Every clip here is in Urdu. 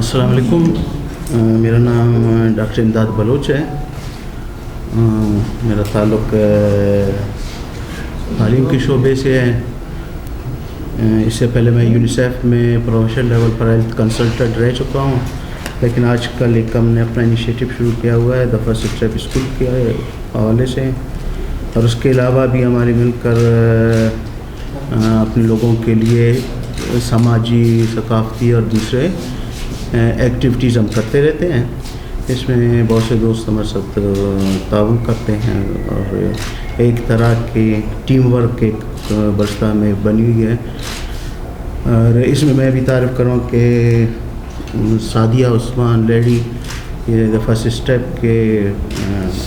السلام علیکم. میرا نام ڈاکٹر امداد بلوچ ہے. میرا تعلق تعلیم کے شعبے سے ہے. اس سے پہلے میں یونیسیف میں پروفیشنل لیول پر ہیلتھ کنسلٹنٹ رہ چکا ہوں، لیکن آج کل ایک ہم نے اپنا انیشیٹو شروع کیا ہوا ہے دا فرسٹ اسٹیپ اسکول کے حوالے سے، اور اس کے علاوہ بھی ہمارے مل کر اپنے لوگوں کے لیے سماجی، ثقافتی اور دوسرے ایکٹیویٹیز ہم کرتے رہتے ہیں. اس میں بہت سے دوست ہمارے ساتھ تعاون کرتے ہیں اور ایک طرح کے ٹیم ورک ایک بلوچستان میں بنی ہوئی ہے. اور اس میں بھی تعریف کروں کہ سعدیہ عثمان لیڈی یہ دا فرسٹ اسٹیپ کے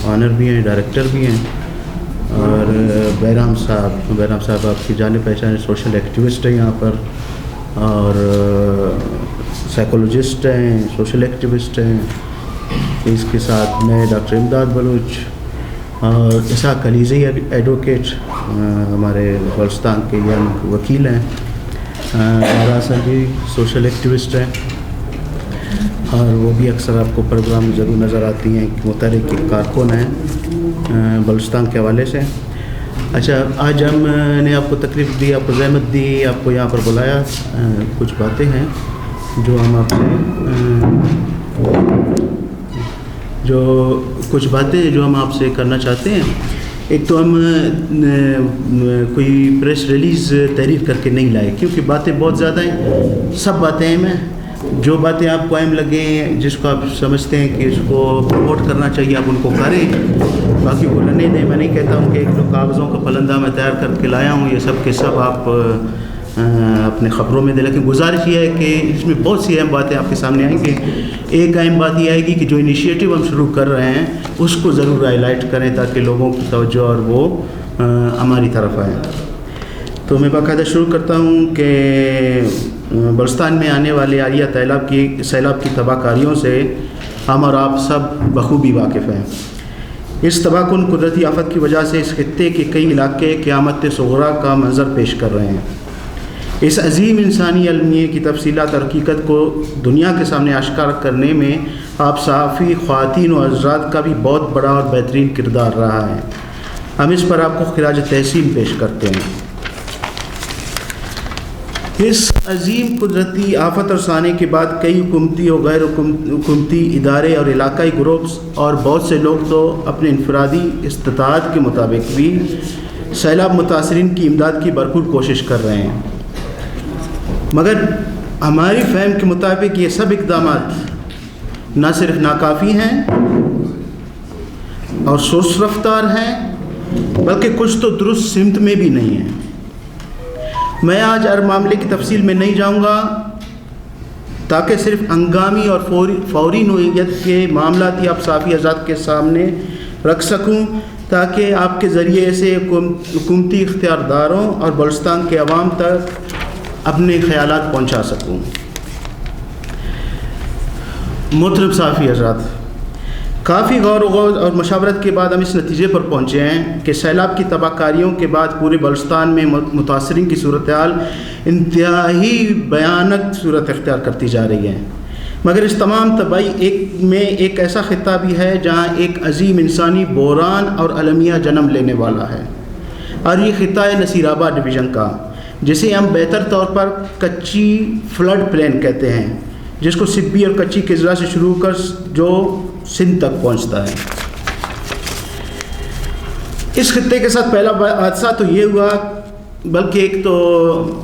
آنر بھی ہیں، ڈائریکٹر بھی ہیں، اور بہرام صاحب آپ کی جانے پہچانے سوشل ایکٹیوسٹ ہیں یہاں پر، اور سائیکولوجسٹ ہیں، سوشل ایکٹیوسٹ ہیں. اس کے ساتھ میں ڈاکٹر امداد بلوچ اور اسحاق علیزی ایڈوکیٹ ہمارے بلوچستان کے ینگ وکیل ہیں. آرا صاحب بھی سوشل ایکٹیوسٹ ہیں اور وہ بھی اکثر آپ کو پروگرام میں ضرور نظر آتی ہیں کہ متحرک کارکن ہیں بلوچستان کے حوالے سے. اچھا، آج ہم نے آپ کو تکلیف دی، آپ کو زحمت دی، آپ کو یہاں پر بلایا. کچھ باتیں ہیں جو ہم آپ سے کرنا چاہتے ہیں. ایک تو ہم کوئی پریس ریلیز تحریر کر کے نہیں لائے، کیونکہ باتیں بہت زیادہ ہیں، سب باتیں اہم ہیں. جو باتیں آپ کو اہم لگیں، جس کو آپ سمجھتے ہیں کہ اس کو پروموٹ کرنا چاہیے، آپ ان کو کریں. باقی بولنا نہیں، میں نہیں کہتا ہوں کہ ایک دو کاغذوں کا پلندہ میں تیار کر کے لایا ہوں، یہ سب کے سب آپ اپنے خبروں میں دیں. لیکن گزارش یہ ہے کہ اس میں بہت سی اہم باتیں آپ کے سامنے آئیں گی. ایک اہم بات یہ آئے گی کہ جو انیشیٹو ہم شروع کر رہے ہیں اس کو ضرور ہائی لائٹ کریں تاکہ لوگوں کی توجہ اور وہ ہماری طرف آئیں. تو میں باقاعدہ شروع کرتا ہوں کہ بلوچستان میں آنے والے عالیہ سیلاب کی تباہ کاریوں سے ہم اور آپ سب بخوبی واقف ہیں. اس تباہ کن قدرتی آفت کی وجہ سے اس خطے کے کئی علاقے قیامت صغریٰ کا منظر پیش کر رہے ہیں. اس عظیم انسانی المیے کی تفصیلات اور حقیقت کو دنیا کے سامنے آشکار کرنے میں آپ صحافی خواتین و حضرات کا بھی بہت بڑا اور بہترین کردار رہا ہے. ہم اس پر آپ کو خراج تحسین پیش کرتے ہیں. اس عظیم قدرتی آفت اور سانے کے بعد کئی حکومتی اور غیر حکومتی ادارے اور علاقائی گروپس اور بہت سے لوگ تو اپنے انفرادی استطاعت کے مطابق بھی سیلاب متاثرین کی امداد کی بھرپور کوشش کر رہے ہیں. مگر ہماری فہم کے مطابق یہ سب اقدامات نہ صرف ناکافی ہیں اور سست رفتار ہیں، بلکہ کچھ تو درست سمت میں بھی نہیں ہیں. میں آج ہر معاملے کی تفصیل میں نہیں جاؤں گا تاکہ صرف ہنگامی اور فوری نوعیت کے معاملات آپ صحافی حضرات کے سامنے رکھ سکوں، تاکہ آپ کے ذریعے سے حکومتی اختیارداروں اور بلوچستان کے عوام تک اپنے خیالات پہنچا سکوں. محترم صحافی حضرات، کافی غور و غوض اور مشاورت کے بعد ہم اس نتیجے پر پہنچے ہیں کہ سیلاب کی تباہ کاریوں کے بعد پورے بلوچستان میں متاثرین کی صورتحال انتہائی بھیانک صورت اختیار کرتی جا رہی ہے. مگر اس تمام تباہی میں ایک ایسا خطہ بھی ہے جہاں ایک عظیم انسانی بحران اور المیہ جنم لینے والا ہے، اور یہ خطہ ہے نصیر آباد ڈویژن کا، جسے ہم بہتر طور پر کچی فلڈ پلین کہتے ہیں، جس کو سبی اور کچی کے اضلاع سے شروع کر جو سندھ تک پہنچتا ہے. اس خطے کے ساتھ پہلا حادثہ تو یہ ہوا، بلکہ ایک تو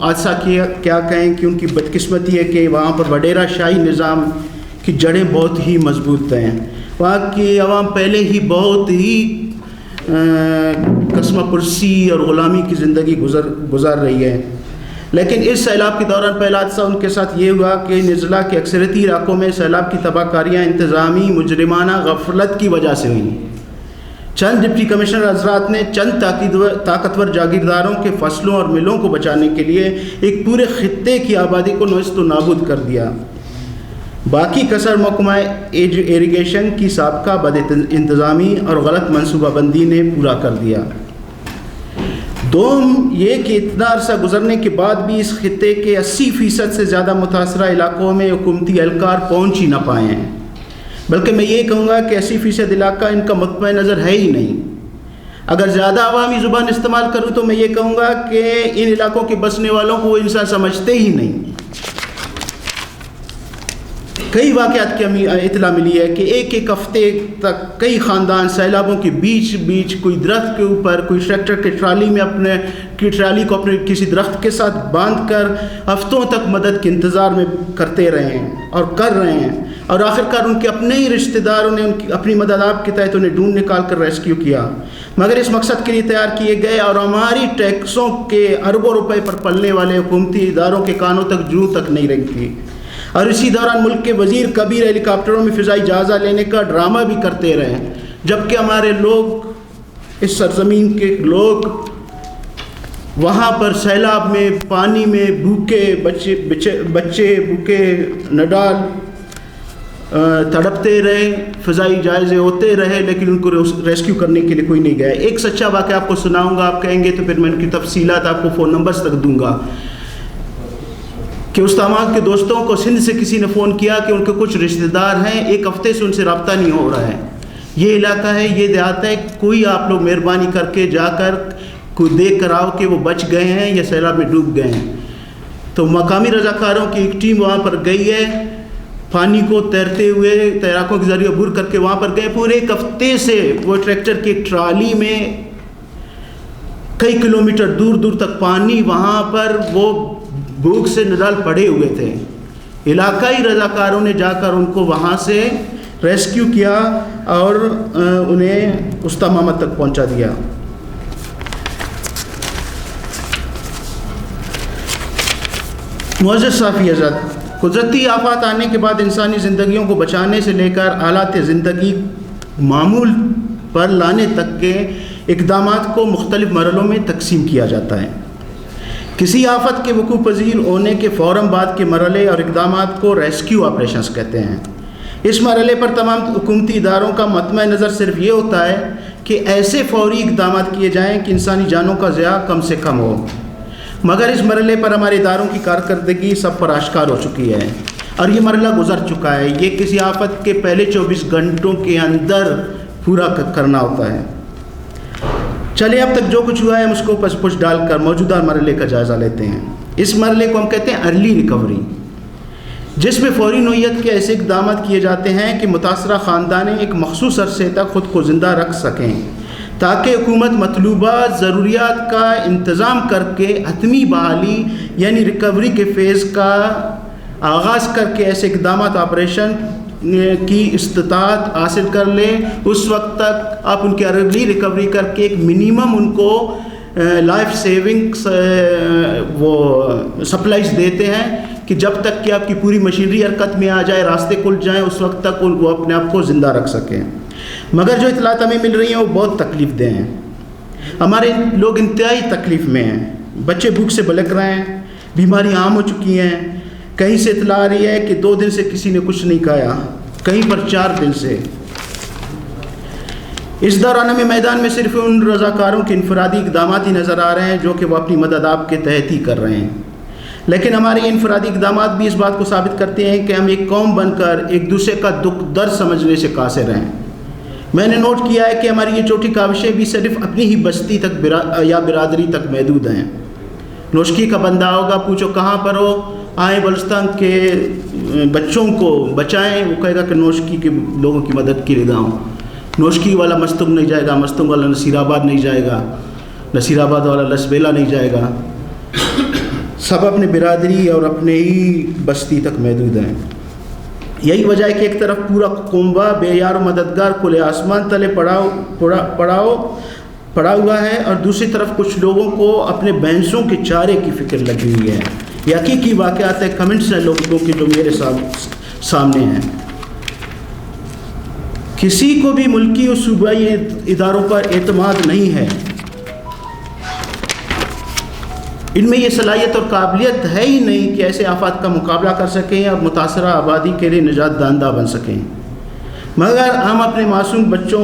حادثہ کیا کہیں کہ ان کی بدقسمتی ہے کہ وہاں پر وڈیرا شاہی نظام کی جڑیں بہت ہی مضبوط ہیں. وہاں کی عوام پہلے ہی بہت ہی قسمہ پرسی اور غلامی کی زندگی گزار رہی ہے. لیکن اس سیلاب کے دوران پہلا حادثہ ان کے ساتھ یہ ہوا کہ اضلاع کے اکثریتی علاقوں میں سیلاب کی تباہ کاریاں انتظامی مجرمانہ غفلت کی وجہ سے ہوئیں. چند ڈپٹی کمشنر حضرات نے چند طاقتور جاگیرداروں کے فصلوں اور ملوں کو بچانے کے لیے ایک پورے خطے کی آبادی کو نیست و نابود کر دیا. باقی کثر محکمہ ایریگیشن کی سابقہ بد انتظامی اور غلط منصوبہ بندی نے پورا کر دیا. دوم یہ کہ اتنا عرصہ گزرنے کے بعد بھی اس خطے کے 80% سے زیادہ متاثرہ علاقوں میں حکومتی اہلکار پہنچ ہی نہ پائے ہیں، بلکہ میں یہ کہوں گا کہ 80% علاقہ ان کا مطمع نظر ہے ہی نہیں۔ اگر زیادہ عوامی زبان استعمال کروں تو میں یہ کہوں گا کہ ان علاقوں کے بسنے والوں کو وہ انسان سمجھتے ہی نہیں۔ کئی واقعات کی ہمیں اطلاع ملی ہے کہ ایک ہفتے تک کئی خاندان سیلابوں کے بیچ کوئی درخت کے اوپر، کوئی ٹریکٹر کے ٹرالی میں ٹرالی کو اپنے کسی درخت کے ساتھ باندھ کر ہفتوں تک مدد کے انتظار میں کرتے رہے ہیں اور کر رہے ہیں، اور آخرکار ان کے اپنے ہی رشتہ داروں نے ان کی اپنی مدد آپ کے تحت انہیں ڈھونڈ نکال کر ریسکیو کیا، مگر اس مقصد کے لیے تیار کیے گئے اور ہماری ٹیکسوں کے اربوں روپے پر پلنے والے حکومتی اداروں کے کانوں تک جوں تک نہیں رنگی۔ اور اسی دوران ملک کے وزیر کبیر ہیلی کاپٹروں میں فضائی جائزہ لینے کا ڈرامہ بھی کرتے رہے، جبکہ ہمارے لوگ، اس سرزمین کے لوگ وہاں پر سیلاب میں، پانی میں بھوکے بچے بھوکے نڈال تڑپتے رہے، فضائی جائزے ہوتے رہے، لیکن ان کو ریسکیو کرنے کے لیے کوئی نہیں گیا۔ ایک سچا واقعہ آپ کو سناؤں گا، آپ کہیں گے تو پھر میں ان کی تفصیلات آپ کو فون نمبرز تک دوں گا، کہ استعمال کے دوستوں کو سندھ سے کسی نے فون کیا کہ ان کے کچھ رشتہ دار ہیں، ایک ہفتے سے ان سے رابطہ نہیں ہو رہا ہے، یہ علاقہ ہے، یہ دیہات ہے، کوئی آپ لوگ مہربانی کر کے جا کر کوئی دیکھ کر آؤ کہ وہ بچ گئے ہیں یا سیلاب میں ڈوب گئے ہیں۔ تو مقامی رضاکاروں کی ایک ٹیم وہاں پر گئی ہے، پانی کو تیرتے ہوئے تیراکوں کے ذریعے عبور کر کے وہاں پر گئے، پورے ایک ہفتے سے وہ ٹریکٹر کی ایک ٹرالی میں کئی کلومیٹر دور تک پانی، وہاں پر وہ بھوک سے نڈال پڑے ہوئے تھے۔ علاقائی رضاکاروں نے جا کر ان کو وہاں سے ریسکیو کیا اور انہیں استمامت تک پہنچا دیا۔ معزز صافی حضرات، قدرتی آفات آنے کے بعد انسانی زندگیوں کو بچانے سے لے کر حالات زندگی معمول پر لانے تک کے اقدامات کو مختلف مرحلوں میں تقسیم کیا جاتا ہے۔ کسی آفت کے وقوع پذیر ہونے کے فوراً بعد کے مرحلے اور اقدامات کو ریسکیو آپریشنز کہتے ہیں۔ اس مرحلے پر تمام حکومتی اداروں کا مطمع نظر صرف یہ ہوتا ہے کہ ایسے فوری اقدامات کیے جائیں کہ انسانی جانوں کا ضیاع کم سے کم ہو، مگر اس مرحلے پر ہمارے اداروں کی کارکردگی سب پر آشکار ہو چکی ہے اور یہ مرحلہ گزر چکا ہے۔ یہ کسی آفت کے پہلے 24 گھنٹوں کے اندر پورا کرنا ہوتا ہے۔ چلے اب تک جو کچھ ہوا ہے ہم اس کو پس پش ڈال کر موجودہ مرحلے کا جائزہ لیتے ہیں۔ اس مرحلے کو ہم کہتے ہیں ارلی ریکوری، جس میں فوری نوعیت کے ایسے اقدامات کیے جاتے ہیں کہ متاثرہ خاندانیں ایک مخصوص عرصے تک خود کو زندہ رکھ سکیں، تاکہ حکومت مطلوبہ ضروریات کا انتظام کر کے حتمی بحالی یعنی ریکوری کے فیز کا آغاز کر کے ایسے اقدامات آپریشن کی استطاعت حاصل کر لیں۔ اس وقت تک آپ ان کی ارلی ریکوری کر کے ایک منیمم ان کو لائف سیونگ وہ سپلائز دیتے ہیں کہ جب تک کہ آپ کی پوری مشینری حرکت میں آ جائے، راستے کھل جائیں، اس وقت تک وہ اپنے آپ کو زندہ رکھ سکیں۔ مگر جو اطلاعات ہمیں مل رہی ہیں وہ بہت تکلیف دہ ہیں۔ ہمارے لوگ انتہائی تکلیف میں ہیں، بچے بھوک سے بلک رہے ہیں، بیماریاں عام ہو چکی ہیں، کہیں سے اطلاع آ رہی ہے کہ 2 دن سے کسی نے کچھ نہیں کھایا، کہیں پر 4 دن سے۔ اس دوران ہمیں میدان میں صرف ان رضاکاروں کے انفرادی اقدامات ہی نظر آ رہے ہیں جو کہ وہ اپنی مدد آپ کے تحت ہی کر رہے ہیں، لیکن ہمارے انفرادی اقدامات بھی اس بات کو ثابت کرتے ہیں کہ ہم ایک قوم بن کر ایک دوسرے کا دکھ درد سمجھنے سے قاصر ہیں۔ میں نے نوٹ کیا ہے کہ ہماری یہ چھوٹی کاوشیں بھی صرف اپنی ہی بستی تک یا برادری تک محدود ہیں۔ نوشکی کا بندہ ہوگا، پوچھو کہاں پر ہو، آئیں بلوچستان کے بچوں کو بچائیں، وہ کہے گا کہ نوشکی کے لوگوں کی مدد کے لیے جاؤں۔ نوشکی والا مستنگ نہیں جائے گا، مستنگ والا نصیر آباد نہیں جائے گا، نصیر آباد والا لسبیلا نہیں جائے گا، سب اپنے برادری اور اپنے ہی بستی تک محدود ہیں۔ یہی وجہ ہے کہ ایک طرف پورا کنبہ بے یار و مددگار کھلے آسمان تلے پڑا ہوا ہے، اور دوسری طرف کچھ لوگوں کو اپنے بھینسوں کے چارے کی فکر لگی ہوئی ہے۔ یہ حقیقی واقعات ہے، کمنٹس ہیں لوگوں کے جو میرے سامنے ہیں۔ کسی کو بھی ملکی اور صوبائی اداروں پر اعتماد نہیں ہے، ان میں یہ صلاحیت اور قابلیت ہے ہی نہیں کہ ایسے آفات کا مقابلہ کر سکیں اور متاثرہ آبادی کے لیے نجات دہندہ بن سکیں۔ مگر ہم اپنے معصوم بچوں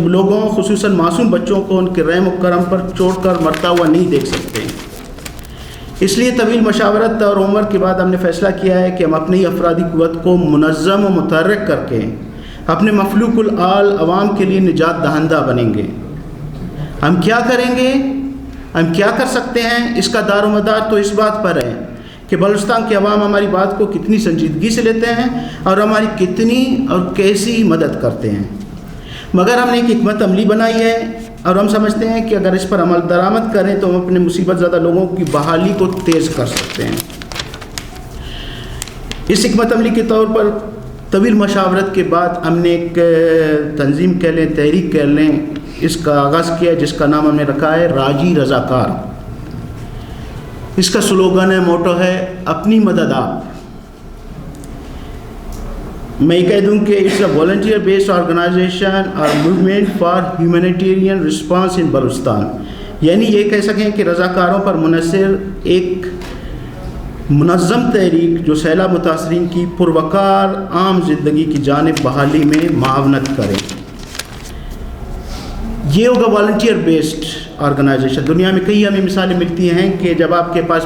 لوگوں خصوصاً معصوم بچوں کو ان کے رحم و کرم پر چھوڑ کر مرتا ہوا نہیں دیکھ سکتے۔ اس لیے طویل مشاورت اور عمر کے بعد ہم نے فیصلہ کیا ہے کہ ہم اپنی افرادی قوت کو منظم و متحرک کر کے اپنے مفلوق العال عوام کے لیے نجات دہندہ بنیں گے۔ ہم کیا کریں گے، ہم کیا کر سکتے ہیں، اس کا دار و مدار تو اس بات پر ہے کہ بلوچستان کے عوام ہماری بات کو کتنی سنجیدگی سے لیتے ہیں اور ہماری کتنی اور کیسی مدد کرتے ہیں۔ مگر ہم نے ایک حکمت عملی بنائی ہے اور ہم سمجھتے ہیں کہ اگر اس پر عمل درآمد کریں تو ہم اپنے مصیبت زدہ لوگوں کی بحالی کو تیز کر سکتے ہیں۔ اس حکمت عملی کے طور پر طویل مشاورت کے بعد ہم نے ایک تنظیم کہہ لیں، تحریک کہہ لیں، اس کا آغاز کیا جس کا نام ہم نے رکھا ہے راجی رضاکار۔ اس کا سلوگن ہے، موٹو ہے، اپنی مدد آپ۔ میں یہ کہہ دوں کہ it's a volunteer based organisation اور movement for humanitarian response in Balochistan, یعنی یہ کہہ سکیں کہ رضاکاروں پر منحصر ایک منظم تحریک جو سیلاب متاثرین کی پروقار عام زندگی کی جانب بحالی میں معاونت کرے۔ یہ ہوگا والنٹیئر بیسڈ آرگنائزیشن۔ دنیا میں کئی ہمیں مثالیں ملتی ہیں کہ جب آپ کے پاس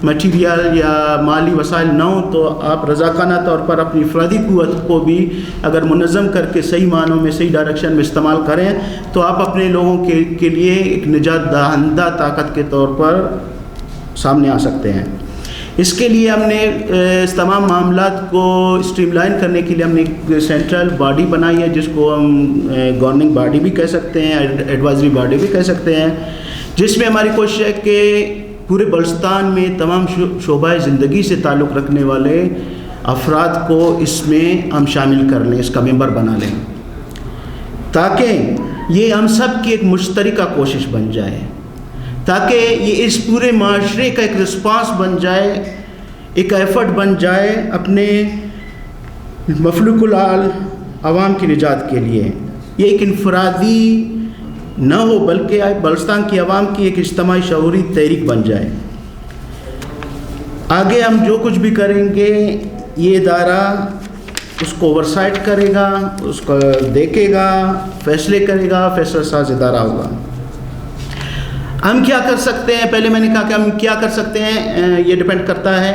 مٹیریل یا مالی وسائل نہ ہوں تو آپ رضاکارانہ طور پر اپنی افرادی قوت کو بھی اگر منظم کر کے صحیح معنوں میں صحیح ڈائریکشن میں استعمال کریں تو آپ اپنے لوگوں کے لیے ایک نجات دہندہ طاقت کے طور پر سامنے آ سکتے ہیں۔ اس کے لیے ہم نے اس تمام معاملات کو اسٹریم لائن کرنے کے لیے ہم نے ایک سینٹرل باڈی بنائی ہے جس کو ہم گورننگ باڈی بھی کہہ سکتے ہیں، ایڈوائزری باڈی بھی کہہ سکتے ہیں، جس میں ہماری کوشش ہے کہ پورے بلوچستان میں تمام شعبۂ زندگی سے تعلق رکھنے والے افراد کو اس میں ہم شامل کر لیں، اس کا ممبر بنا لیں، تاکہ یہ ہم سب کی ایک مشترکہ کوشش بن جائے، تاکہ یہ اس پورے معاشرے کا ایک رسپانس بن جائے، ایک ایفرٹ بن جائے اپنے مفلوق العال عوام کی نجات کے لیے۔ یہ ایک انفرادی نہ ہو بلکہ بلوچستان کی عوام کی ایک اجتماعی شعوری تحریک بن جائے۔ آگے ہم جو کچھ بھی کریں گے یہ ادارہ اس کو اوورسائٹ کرے گا، اس کو دیکھے گا، فیصلے کرے گا، فیصلہ ساز ادارہ ہوگا۔ ہم کیا کر سکتے ہیں، پہلے میں نے کہا کہ ہم کیا کر سکتے ہیں یہ ڈیپینڈ کرتا ہے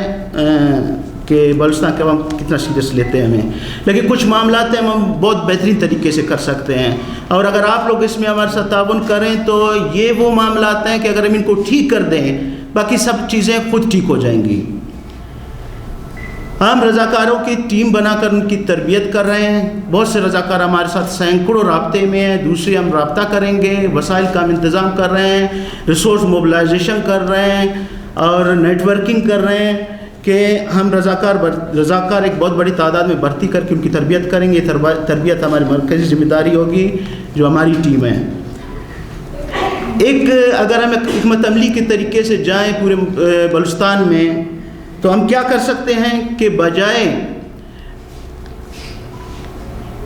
کہ بلوچستان کے عوام کتنا سیریس لیتے ہیں ہمیں، لیکن کچھ معاملات ہیں ہم بہت بہترین طریقے سے کر سکتے ہیں، اور اگر آپ لوگ اس میں ہمارے ساتھ تعاون کریں تو یہ وہ معاملات ہیں کہ اگر ہم ان کو ٹھیک کر دیں باقی سب چیزیں خود ٹھیک ہو جائیں گی۔ ہم رضاکاروں کی ٹیم بنا کر ان کی تربیت کر رہے ہیں، بہت سے رضاکار ہمارے ساتھ سینکڑوں رابطے میں ہیں، دوسرے ہم رابطہ کریں گے، وسائل کا ہم انتظام کر رہے ہیں، ریسورس موبلائزیشن کر رہے ہیں اور نیٹ ورکنگ کر رہے ہیں کہ ہم رضاکار ایک بہت بڑی تعداد میں بھرتی کر کے ان کی تربیت کریں گے۔ تربیت ہماری مرکزی ذمہ داری ہوگی جو ہماری ٹیم ہے۔ ایک اگر ہم حکمت عملی کے طریقے سے جائیں پورے بلوچستان میں تو ہم کیا کر سکتے ہیں کہ بجائے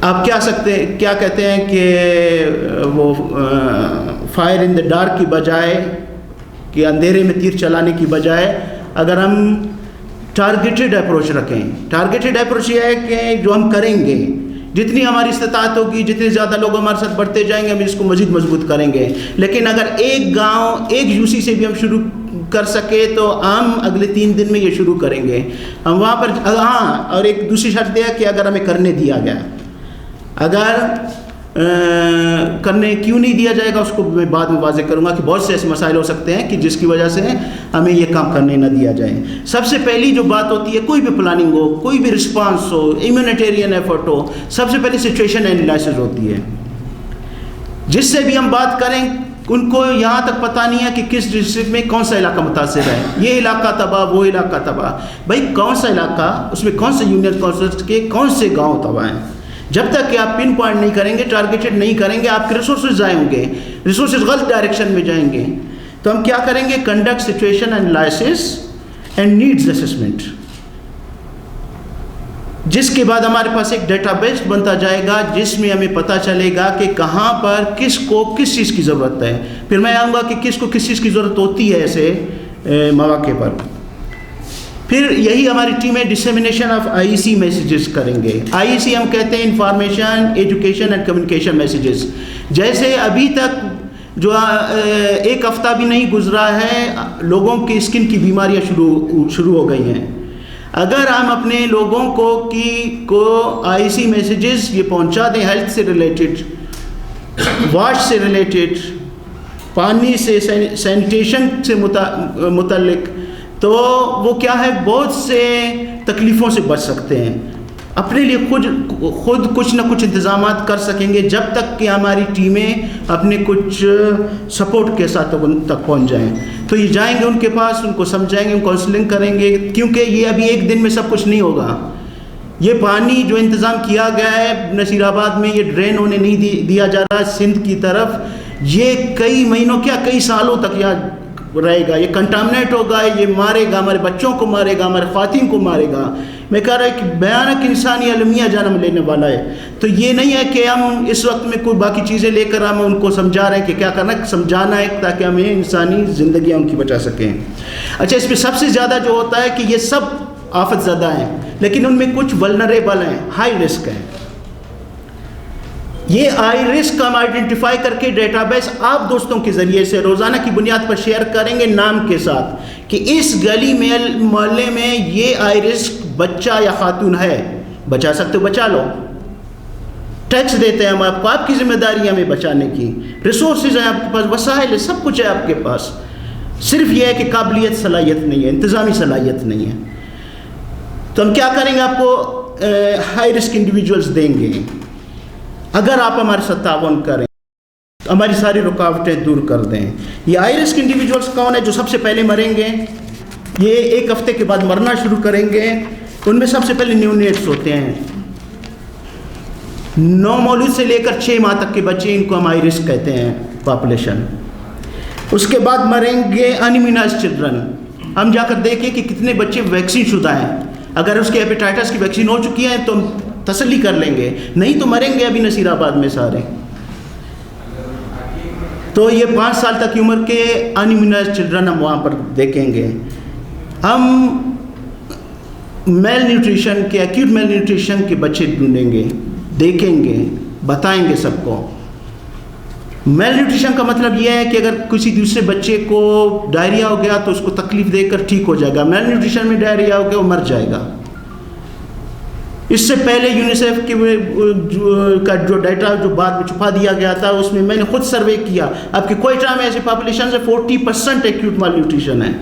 آپ کیا کہتے ہیں کہ وہ فائر ان دا ڈارک کی بجائے کہ اندھیرے میں تیر چلانے کی بجائے اگر ہم ٹارگیٹڈ اپروچ رکھیں، ٹارگیٹڈ اپروچ یہ ہے کہ جو ہم کریں گے جتنی ہماری استطاعت ہوگی، جتنے زیادہ لوگ ہمارے ساتھ بڑھتے جائیں گے ہم اس کو مزید مضبوط کریں گے، لیکن اگر ایک گاؤں ایک یوسی سے بھی ہم شروع کر سکے تو ہم اگلے 3 دن میں یہ شروع کریں گے۔ ہم وہاں پر اور ایک دوسری شرط یہ ہے کہ اگر ہمیں کرنے دیا گیا، اگر کرنے کیوں نہیں دیا جائے گا اس کو میں بعد میں واضح کروں گا کہ بہت سے ایسے مسائل ہو سکتے ہیں کہ جس کی وجہ سے ہمیں یہ کام کرنے نہ دیا جائے۔ سب سے پہلی جو بات ہوتی ہے، کوئی بھی پلاننگ ہو، کوئی بھی رسپانس ہو، ہیومینیٹیرین ایفرٹ ہو، سب سے پہلے سچویشن اینالائسس ہوتی ہے، جس سے بھی ہم بات کریں ان کو یہاں تک پتہ نہیں ہے کہ کس ڈسٹرکٹ میں کون سا علاقہ متاثر ہے، یہ علاقہ تباہ، وہ علاقہ تباہ، بھائی کون سا علاقہ، اس میں کون سے یونین کونسل کے کون سے گاؤں تباہ ہیں۔ جب تک کہ آپ پن پوائنٹ نہیں کریں گے، ٹارگیٹڈ نہیں کریں گے، آپ کے ریسورسز ضائع ہوں گے، ریسورسز غلط ڈائریکشن میں جائیں گے۔ تو ہم کیا کریں گے، conduct situation analysis and needs assessment, جس کے بعد ہمارے پاس ایک ڈیٹا بیس بنتا جائے گا جس میں ہمیں پتہ چلے گا کہ کہاں پر کس کو کس چیز کی ضرورت ہے۔ پھر میں آؤں گا کہ کس کو کس چیز کی ضرورت ہوتی ہے ایسے مواقع پر۔ پھر یہی ہماری ٹیمیں ڈسیمینیشن آف IEC میسیجز کریں گے. IEC ہم کہتے ہیں information education and communication messages. جیسے ابھی تک جو ایک ہفتہ بھی نہیں گزرا ہے لوگوں کی اسکن کی بیماریاں شروع ہو گئی ہیں. اگر ہم اپنے لوگوں کو IEC میسیجز یہ پہنچا دیں ہیلتھ سے ریلیٹڈ, واش سے ریلیٹڈ, پانی سے, سینیٹیشن سے متعلق, تو وہ کیا ہے بہت سے تکلیفوں سے بچ سکتے ہیں, اپنے لیے خود کچھ نہ کچھ انتظامات کر سکیں گے جب تک کہ ہماری ٹیمیں اپنے کچھ سپورٹ کے ساتھ ان تک پہنچ جائیں. تو یہ جائیں گے ان کے پاس, ان کو سمجھائیں گے, کاؤنسلنگ کریں گے, کیونکہ یہ ابھی ایک دن میں سب کچھ نہیں ہوگا. یہ پانی جو انتظام کیا گیا ہے نصیر آباد میں, یہ ڈرین ہونے نہیں دیا جا رہا سندھ کی طرف, یہ کئی مہینوں کیا کئی سالوں تک یہاں رہے گا. یہ کنٹامنیٹ ہوگا, یہ مارے گا, ہمارے بچوں کو مارے گا, ہمارے خواتین کو مارے گا. میں کہہ رہا کہ بھیانک انسانی المیہ جنم لینے والا ہے. تو یہ نہیں ہے کہ ہم اس وقت میں کوئی باقی چیزیں لے کر ہم ان کو سمجھا رہے ہیں کہ کیا کرنا ہے, سمجھانا ہے تاکہ ہمیں انسانی زندگیاں ان کی بچا سکیں. اچھا, اس میں سب سے زیادہ جو ہوتا ہے کہ یہ سب آفت زدہ ہیں, لیکن ان میں کچھ ولنریبل ہیں, ہائی رسک ہیں. یہ ہائی رسک ہم آئیڈینٹیفائی کر کے ڈیٹا بیس آپ دوستوں کے ذریعے سے روزانہ کی بنیاد پر شیئر کریں گے نام کے ساتھ کہ اس گلی میں محلے میں یہ ہائی رسک بچہ یا خاتون ہے, بچا سکتے ہو بچا لو. ٹیکس دیتے ہیں ہم آپ کو, آپ کی ذمہ داری ہے ہمیں بچانے کی. ریسورسز ہیں آپ کے پاس, وسائل ہے, سب کچھ ہے آپ کے پاس, صرف یہ ہے کہ قابلیت صلاحیت نہیں ہے, انتظامی صلاحیت نہیں ہے. تو ہم کیا کریں گے, آپ کو ہائی رسک انڈیویجولز دیں گے اگر آپ ہمارے ساتھ تعاون کریں, ہماری ساری رکاوٹیں دور کر دیں. یہ ہائی رسک انڈیویجولز کون ہے؟ جو سب سے پہلے مریں گے, یہ ایک ہفتے کے بعد مرنا شروع کریں گے. ان میں سب سے پہلے نیونیٹس ہوتے ہیں, 9 مولود سے لے کر 6 ماہ تک کے بچے, ان کو ہم ہائی رسک کہتے ہیں پاپولیشن. اس کے بعد مریں گے انیمینائزڈ چلڈرن. ہم جا کر دیکھیں کہ کتنے بچے ویکسین شدہ ہیں. اگر اس کے ہیپیٹائٹس کی ویکسین ہو چکی ہے تو تسلی کر لیں گے, نہیں تو مریں گے ابھی نصیر آباد میں سارے. تو یہ 5 سال تک کی عمر کے انیمینائزڈ چلڈرن ہم وہاں پر دیکھیں گے. ہم میل نیوٹریشن کے, ایکیوٹ میل نیوٹریشن کے بچے ڈھونڈیں گے, دیکھیں گے, بتائیں گے سب کو. میل نیوٹریشن کا مطلب یہ ہے کہ اگر کسی دوسرے بچے کو ڈائریا ہو گیا تو اس کو تکلیف دے کر ٹھیک ہو جائے گا. میل نیوٹریشن میں ڈائریا ہو گیا وہ مر جائے گا. اس سے پہلے یونیسیف کا جو ڈیٹا جو بعد میں چھپا دیا گیا تھا, اس میں نے خود سروے کیا. اب کہ کوئٹہ میں ایسی پاپولیشن سے 40% ایکیوٹ مال نیوٹریشن ہے.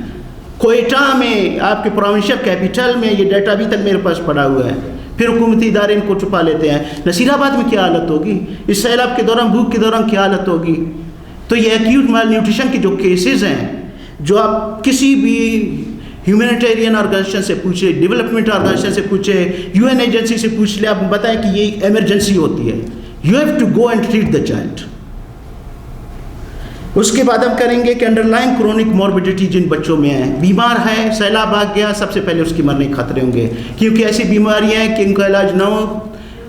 کوئٹہ میں, آپ کے پروونشل کیپٹل میں, یہ ڈیٹا ابھی تک میرے پاس پڑا ہوا ہے. پھر حکومتی ادارے ان کو چھپا لیتے ہیں. نصیر آباد میں کیا حالت ہوگی, اس سیلاب کے دوران, بھوک کے دوران کیا حالت ہوگی. تو یہ ایکیوٹ مال نیوٹریشن کے جو کیسز ہیں, جو آپ کسی بھی ہیومینیٹیرین آرگنائزیشن سے پوچھے, ڈیولپمنٹ آرگنائزیشن سے پوچھے, UN ایجنسی سے پوچھ لیں, آپ بتائیں کہ یہ ایمرجنسی ہوتی ہے. You have to go and treat the child. اس کے بعد ہم کریں گے کہ انڈر لائن کرونک موربیڈیٹی جن بچوں میں ہے, بیمار ہے, سیلاب آ گیا, سب سے پہلے اس کی مرنے کے خطرے ہوں گے, کیونکہ ایسی بیماریاں ہیں کہ ان کا علاج نہ ہو,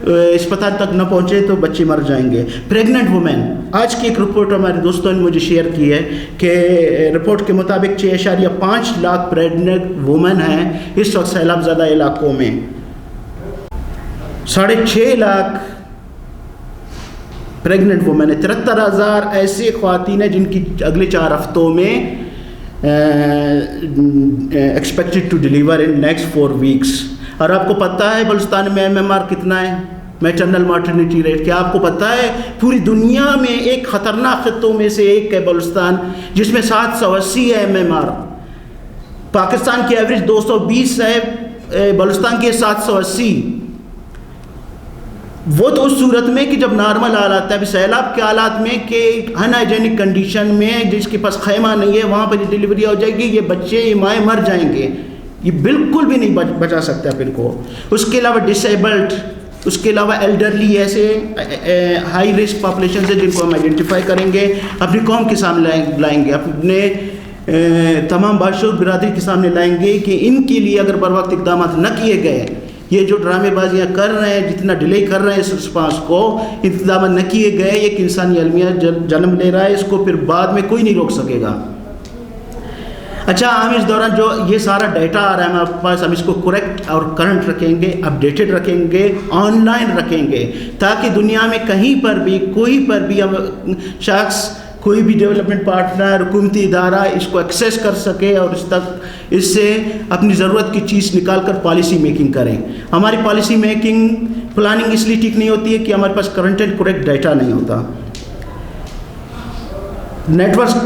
اسپتال تک نہ پہنچے تو بچے مر جائیں گے. پریگننٹ وومین, آج کی ایک رپورٹ ہمارے دوستوں نے مجھے شیئر کی ہے کہ رپورٹ کے مطابق 6.5 لاکھ پریگننٹ وومن ہیں اس وقت سیلاب زدہ علاقوں میں. 6.5 لاکھ پریگننٹ وومن ہے. 73,000 ایسے خواتین ہیں جن کی اگلے 4 ہفتوں میں expected to deliver in next 4 weeks. اور آپ کو پتہ ہے بلوچستان میں MMR کتنا ہے, میٹرنل مارٹرنیٹی ریٹ. کیا آپ کو پتہ ہے پوری دنیا میں ایک خطرناک خطوں میں سے ایک ہے بلوچستان, جس میں 780 ہے MMR. پاکستان کی ایوریج 220 ہے, بلوچستان کی 780. وہ تو اس صورت میں کہ جب نارمل حالات ہے. ابھی سیلاب کے حالات میں کہ ان ہائیجینک کنڈیشن میں, جس کے پاس خیمہ نہیں ہے, وہاں پر ڈیلیوری ہو جائے گی, یہ بچے, یہ مائیں مر جائیں گے. یہ بالکل بھی نہیں بچا سکتا پھر کو. اس کے علاوہ ڈسیبلڈ, اس کے علاوہ ایلڈرلی, ایسے ہائی رسک پاپولیشن سے جن کو ہم آئیڈینٹیفائی کریں گے, اپنی قوم کے سامنے لائیں گے, اپنے تمام بادشاہ برادری کے سامنے لائیں گے کہ ان کے لیے اگر بر وقت اقدامات نہ کیے گئے, یہ جو ڈرامے بازیاں کر رہے ہیں, جتنا ڈیلے کر رہے ہیں اس رسپانس کو, اقدامات نہ کیے گئے, یہ ایک انسانی المیہ جنم لے رہا ہے, اس کو پھر بعد میں کوئی نہیں روک سکے گا. اچھا، ہم اس دوران جو یہ سارا ڈیٹا آ رہا ہے ہمارے پاس، ہم اس کو کریکٹ اور کرنٹ رکھیں گے، اپڈیٹڈ رکھیں گے، آن لائن رکھیں گے، تاکہ دنیا میں کہیں پر بھی کوئی پر بھی شخص، کوئی بھی ڈیولپمنٹ پارٹنر، حکومتی ادارہ اس کو ایکسیس کر سکے اور اس سے اپنی ضرورت کی چیز نکال کر پالیسی میکنگ کریں. ہماری پالیسی میکنگ پلاننگ اس لیے ٹھیک نہیں ہوتی ہے کہ ہمارے پاس کرنٹ اینڈ کریکٹ ڈیٹا نہیں ہوتا. نیٹ ورک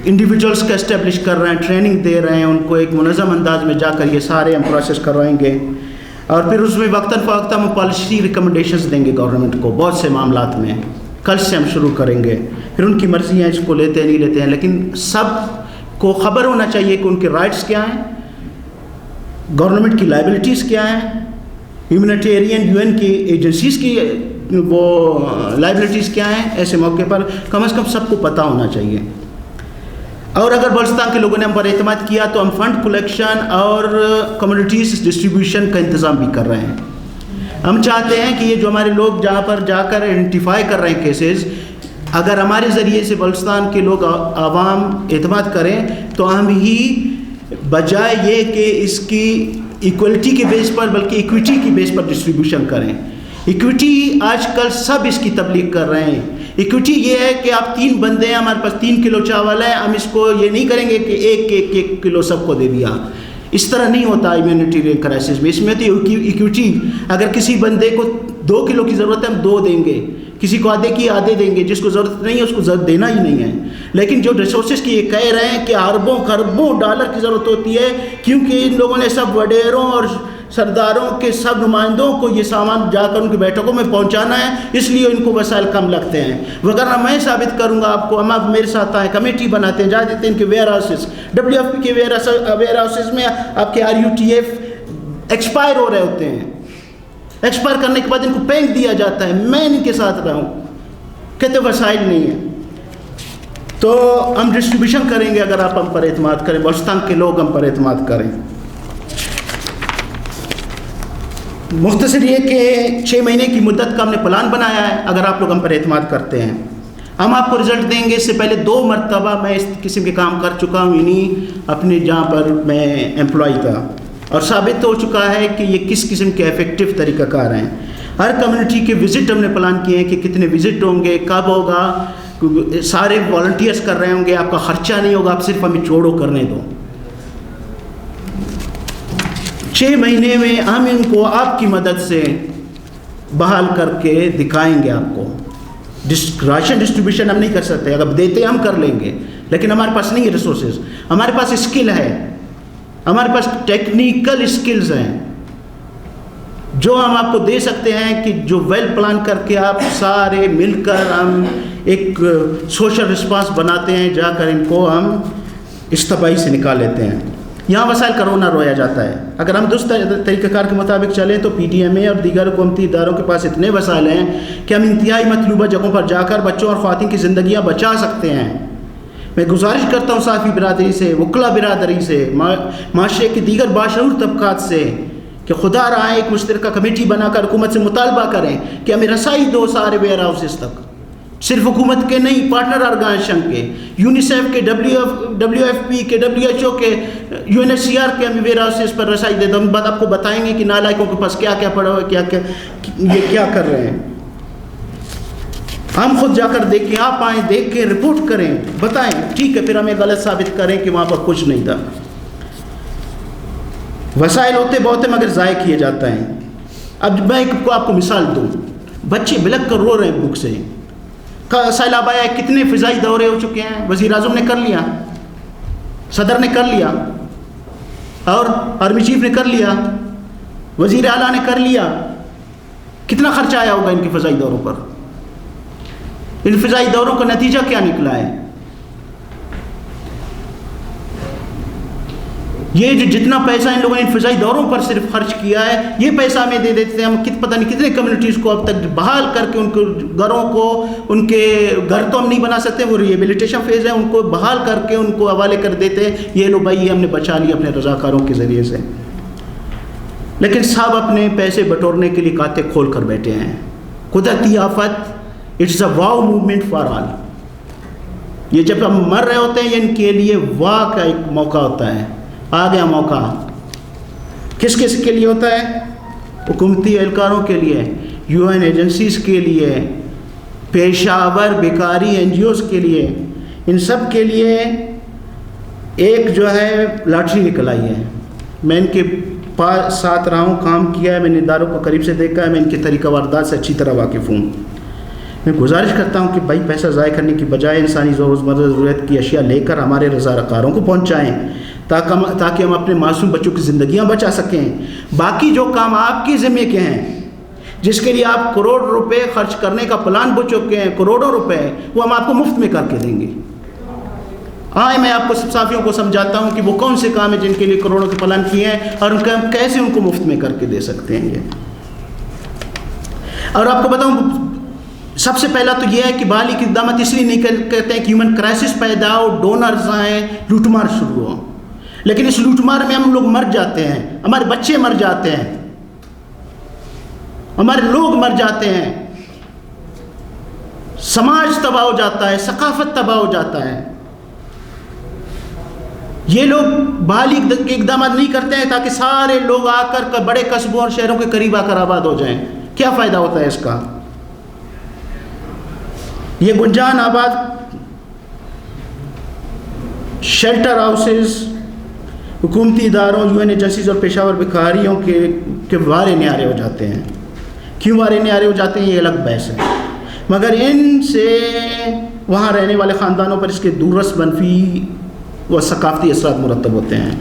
انڈیویجولس کا اسٹیبلش کر رہے ہیں، ٹریننگ دے رہے ہیں ان کو، ایک منظم انداز میں جا کر یہ سارے ہم پروسیس کروائیں گے، اور پھر اس میں وقتاً فوقتاً ہم پالیسی ریکمنڈیشنز دیں گے گورنمنٹ کو بہت سے معاملات میں. کل سے ہم شروع کریں گے. پھر ان کی مرضی ہے اس کو لیتے ہیں نہیں لیتے ہیں، لیکن سب کو خبر ہونا چاہیے کہ ان کے رائٹس کیا ہیں، گورنمنٹ کی لائبلٹیز کیا ہیں، ہیومینیٹیرین یو این کی ایجنسیز کی وہ لائبلٹیز کیا ہیں. ایسے موقع پر کم از کم سب کو پتہ ہونا چاہیے. اور اگر بلوچستان کے لوگوں نے ہم پر اعتماد کیا تو ہم فنڈ کلیکشن اور کمیونٹیز ڈسٹریبیوشن کا انتظام بھی کر رہے ہیں. ہم چاہتے ہیں کہ یہ جو ہمارے لوگ جہاں پر جا کر آئیڈینٹیفائی کر رہے ہیں کیسز، اگر ہمارے ذریعے سے بلوچستان کے لوگ عوام اعتماد کریں تو ہم ہی بجائے یہ کہ اس کی ایکولیٹی کے بیس پر بلکہ ایکویٹی کی بیس پر ڈسٹریبیوشن کریں. ایکویٹی آج کل سب اس کی تبلیغ کر رہے ہیں. ایکویٹی یہ ہے کہ آپ 3 بندے ہیں، ہمارے پاس 3 کلو چاول ہے، ہم اس کو یہ نہیں کریں گے کہ ایک کلو سب کو دے دیا. اس طرح نہیں ہوتا ہیومینیٹیرین کرائسس میں. اس میں ہوتی ہے ایکویٹی. اگر کسی بندے کو 2 کلو کی ضرورت ہے ہم 2 دیں گے، کسی کو آدھے کی آدھے دیں گے، جس کو ضرورت نہیں ہے اس کو ضرورت دینا ہی نہیں ہے. لیکن جو ریسورسز کی یہ کہہ رہے ہیں کہ اربوں خربوں ڈالر کی ضرورت ہوتی ہے، کیونکہ ان لوگوں نے سب وڈیروں اور سرداروں کے سب نمائندوں کو یہ سامان جا کر ان کی بیٹھکوں میں پہنچانا ہے، اس لیے ان کو وسائل کم لگتے ہیں. وغیرہ میں ثابت کروں گا آپ کو. ہم آپ میرے ساتھ آئیں، کمیٹی بناتے ہیں، جا دیتے ہیں ان کے ویئر ہاؤسز، WFP کے ویئر ہاؤسز میں آپ کے RUTF ایکسپائر ہو رہے ہوتے ہیں. ایکسپائر کرنے کے بعد ان کو پینک دیا جاتا ہے. میں ان کے ساتھ رہا ہوں، کہتے وسائل نہیں ہیں. تو ہم ڈسٹریبیوشن کریں گے اگر آپ ہم پر اعتماد کریں، بلوچستان کے لوگ ہم پر اعتماد کریں. مختصر یہ کہ 6 مہینے کی مدت کا ہم نے پلان بنایا ہے. اگر آپ لوگ ہم پر اعتماد کرتے ہیں ہم آپ کو رزلٹ دیں گے. اس سے پہلے 2 مرتبہ میں اس قسم کے کام کر چکا ہوں انہیں اپنے جہاں پر میں امپلائی تھا، اور ثابت ہو چکا ہے کہ یہ کس قسم کے افیکٹو طریقہ کار ہیں. ہر کمیونٹی کے وزٹ ہم نے پلان کیے ہیں کہ کتنے وزٹ ہوں گے، کب ہوگا. سارے والنٹیئرس کر رہے ہوں گے، آپ کا خرچہ نہیں ہوگا، آپ صرف ہمیں چھوڑو کرنے دو. 6 مہینے میں ہم ان کو آپ کی مدد سے بحال کر کے دکھائیں گے. آپ کو راشن ڈسٹریبیوشن ہم نہیں کر سکتے، اگر دیتے ہم کر لیں گے، لیکن ہمارے پاس نہیں ہے ریسورسز. ہمارے پاس اسکل ہے، ہمارے پاس ٹیکنیکل اسکلز ہیں جو ہم آپ کو دے سکتے ہیں، کہ جو ویل پلان کر کے آپ سارے مل کر ہم ایک سوشل رسپانس بناتے ہیں، جا کر ان کو ہم اس تباہی سے نکال لیتے ہیں. یہاں وسائل کا رونا رویا جاتا ہے. اگر ہم درست طریقہ کار کے مطابق چلیں تو PDMA اور دیگر حکومتی اداروں کے پاس اتنے وسائل ہیں کہ ہم انتہائی مطلوبہ جگہوں پر جا کر بچوں اور خواتین کی زندگیاں بچا سکتے ہیں. میں گزارش کرتا ہوں صحافی برادری سے، وکلا برادری سے، معاشرے کے دیگر باشعور طبقات سے کہ خدا رہا ایک مشترکہ کمیٹی بنا کر حکومت سے مطالبہ کریں کہ ہمیں رسائی دو سارے ویئر ہاؤسز تک. صرف حکومت کے نہیں، پارٹنر آرگنائزیشن کے، یونیسیف کے، WFP کے، WHO کے، UNHCR کے ہم ویئر ہاؤسز پر رسائی دے دو. ہم بعد آپ کو بتائیں گے کہ نالائقوں کے پاس کیا کیا پڑا ہوا ہے، یہ کیا کر رہے ہیں. ہم خود جا کر دیکھیں، آپ آئیں، دیکھ کے رپورٹ کریں، بتائیں، ٹھیک ہے، پھر ہمیں غلط ثابت کریں کہ وہاں پر کچھ نہیں تھا. وسائل ہوتے بہت ہیں مگر ضائع کیے جاتے ہیں. اب میں آپ کو مثال دوں، بچے بلک کر رو رہے ہیں بھوک سے. سیلاب آیا ہے، کتنے فضائی دورے ہو چکے ہیں، وزیر اعظم نے کر لیا، صدر نے کر لیا، اور آرمی چیف نے کر لیا، وزیر اعلیٰ نے کر لیا. کتنا خرچہ آیا ہوگا ان کے فضائی دوروں پر؟ ان فضائی دوروں کا نتیجہ کیا نکلا ہے؟ یہ جو جتنا پیسہ ان لوگوں نے ان فضائی دوروں پر صرف خرچ کیا ہے، یہ پیسہ ہمیں دے دیتے ہیں. ہم پتہ نہیں کتنے کمیونٹیز کو اب تک بحال کر کے ان کے گھروں کو، ان کے گھر تو ہم نہیں بنا سکتے، وہ ریہیبلیٹیشن فیز ہے، ان کو بحال کر کے ان کو حوالے کر دیتے ہیں. یہ لو بھائی ہم نے بچا لیا اپنے رضاکاروں کے ذریعے سے. لیکن سب اپنے پیسے بٹورنے کے لیے کھاتے کھول کر بیٹھے ہیں. قدرتی آفت، it's a wow moment for all. یہ جب ہم مر رہے ہوتے ہیں ان کے لیے واہ کا ایک موقع ہوتا ہے، آ گیا موقع. کس کس کے لیے ہوتا ہے؟ حکومتی اہلکاروں کے لیے، UN ایجنسیز کے لیے، پیشہ ور بیکاری NGOs کے لیے، ان سب کے لیے ایک جو ہے لاٹری نکل آئی ہے. میں ان کے پاس ساتھ رہا ہوں، کام کیا ہے، میں نے اداروں کو قریب سے دیکھا ہے، میں ان کے طریقہ واردات سے اچھی طرح واقف ہوں. میں گزارش کرتا ہوں کہ بھائی پیسہ ضائع کرنے کی بجائے انسانی روزمرہ ضرورت کی اشیاء لے کر ہمارے رضاکاروں کو پہنچائیں تاکہ ہم اپنے معصوم بچوں کی زندگیاں بچا سکیں. باقی جو کام آپ کے ذمے کے ہیں، جس کے لیے آپ کروڑ روپے خرچ کرنے کا پلان بن چکے ہیں، کروڑوں روپے، وہ ہم آپ کو مفت میں کر کے دیں گے. میں آپ کو صحافیوں کو سمجھاتا ہوں کہ وہ کون سے کام ہیں جن کے لیے کروڑوں کے پلان کیے ہیں اور کیسے ان کو مفت میں کر کے دے سکتے ہیں. اور آپ کو بتاؤں، سب سے پہلا تو یہ ہے کہ بالی کے اقدامات اس لیے نہیں کہتے ہیں کہ ہیومن کرائسس پیدا ہو، ڈونرز آئیں، لوٹ مار شروع ہو. لیکن اس لوٹ مار میں ہم لوگ مر جاتے ہیں، ہمارے بچے مر جاتے ہیں، ہمارے لوگ مر جاتے ہیں، سماج تباہ ہو جاتا ہے، ثقافت تباہ ہو جاتا ہے. یہ لوگ بحالی کے اقدامات نہیں کرتے ہیں تاکہ سارے لوگ آ کر بڑے قصبوں اور شہروں کے قریب آ کر آباد ہو جائیں. کیا فائدہ ہوتا ہے اس کا؟ یہ گنجان آباد شیلٹر ہاؤسز حکومتی اداروں، UN ایجنسیز اور پیشہ ور بھکاریوں کے وارے نیارے ہو جاتے ہیں. کیوں وارے نیارے ہو جاتے ہیں یہ الگ بحث ہے، مگر ان سے وہاں رہنے والے خاندانوں پر اس کے دورس منفی و ثقافتی اثرات مرتب ہوتے ہیں.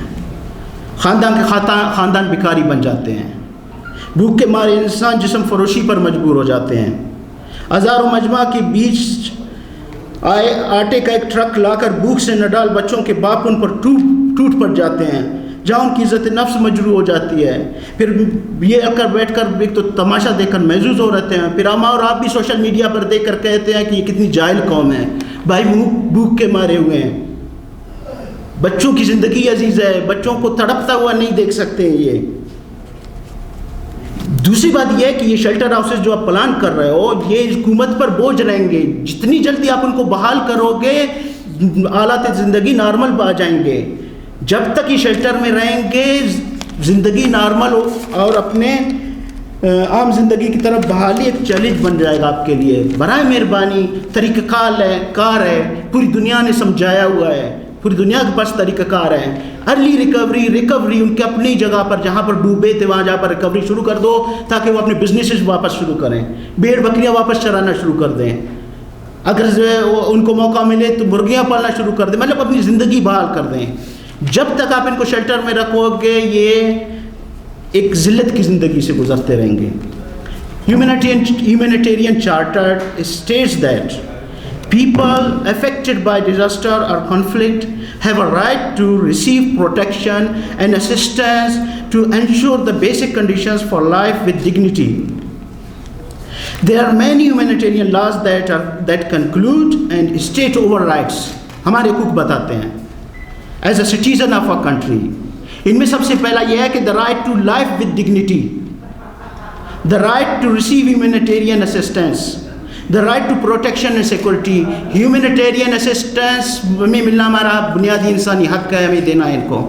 خاندان بھکاری بن جاتے ہیں، بھوک کے مارے انسان جسم فروشی پر مجبور ہو جاتے ہیں. ہزاروں مجمع کے بیچ آئے آٹے کا ایک ٹرک لا کر بھوک سے نہ ڈال بچوں کے باپ ان پر ٹوٹ پڑ جاتے ہیں، جہاں ان کی عزت نفس مجروح ہو جاتی ہے. پھر یہ اکر بیٹھ کر ایک تو تماشا دیکھ کر محظوظ ہو رہتے ہیں، پھر ہم اور آپ بھی سوشل میڈیا پر دیکھ کر کہتے ہیں کہ یہ کتنی جاہل قوم ہے. بھائی بھوک کے مارے ہوئے ہیں، بچوں کی زندگی عزیز ہے، بچوں کو تڑپتا ہوا نہیں دیکھ سکتے ہیں. یہ دوسری بات یہ ہے کہ یہ شیلٹر ہاؤسز جو آپ پلان کر رہے ہو یہ حکومت پر بوجھ رہیں گے. جتنی جلدی آپ ان کو بحال کرو گے حالات زندگی نارمل آ جائیں گے. جب تک یہ شیلٹر میں رہیں گے زندگی نارمل ہو اور اپنے عام زندگی کی طرف بحالی ایک چیلنج بن جائے گا آپ کے لیے. برائے مہربانی طریقہ کار ہے، پوری دنیا نے سمجھایا ہوا ہے، پوری دنیا کے پاس طریقہ کار ہے. ارلی ریکوری ان کے اپنی جگہ پر جہاں پر ڈوبے تھے وہاں جا پر ریکوری شروع کر دو تاکہ وہ اپنے بزنسز واپس شروع کریں، بھیڑ بکریاں واپس چرانا شروع کر دیں، اگر ان کو موقع ملے تو مرغیاں پالنا شروع کر دیں، مطلب اپنی زندگی بحال کر دیں. جب تک آپ ان کو شیلٹر میں رکھو گے یہ ایک ذلت کی زندگی سے گزرتے رہیں گے. Humanitarian Charter states that people affected by disaster or conflict have a right to receive protection and assistance to ensure the basic conditions for life with dignity. There are many humanitarian laws that conclude and state overrides. ہمارے حقوق بتاتے ہیں as a citizen of a country. ان میں سب سے پہلا یہ ہے کہ the right to life with dignity, the right to receive humanitarian assistance, the right to protection and security. Humanitarian assistance ہمیں ملنا ہمارا بنیادی انسانی حق ہے، ہمیں دینا ہے ان کو.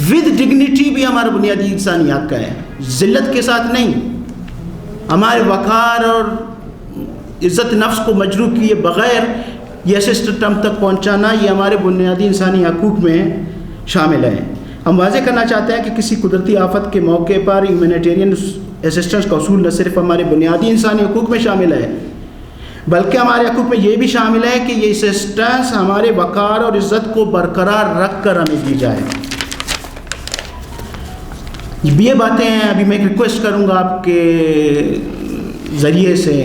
with dignity بھی ہمارا بنیادی انسانی حق ہے، ذلت کے ساتھ نہیں. ہمارے وقار اور عزت نفس کو مجروح کیے بغیر یہ اسسٹنٹ ہم تک پہنچانا یہ ہمارے بنیادی انسانی حقوق میں شامل ہے. ہم واضح کرنا چاہتے ہیں کہ کسی قدرتی آفت کے موقع پر ہیومینیٹیرین اسسٹنس کا اصول نہ صرف ہمارے بنیادی انسانی حقوق میں شامل ہے بلکہ ہمارے حقوق میں یہ بھی شامل ہے کہ یہ اسسٹنس ہمارے وقار اور عزت کو برقرار رکھ کر ہمیں دی جائے. یہ باتیں ہیں. ابھی میں ایک ریکویسٹ کروں گا آپ کے ذریعے سے،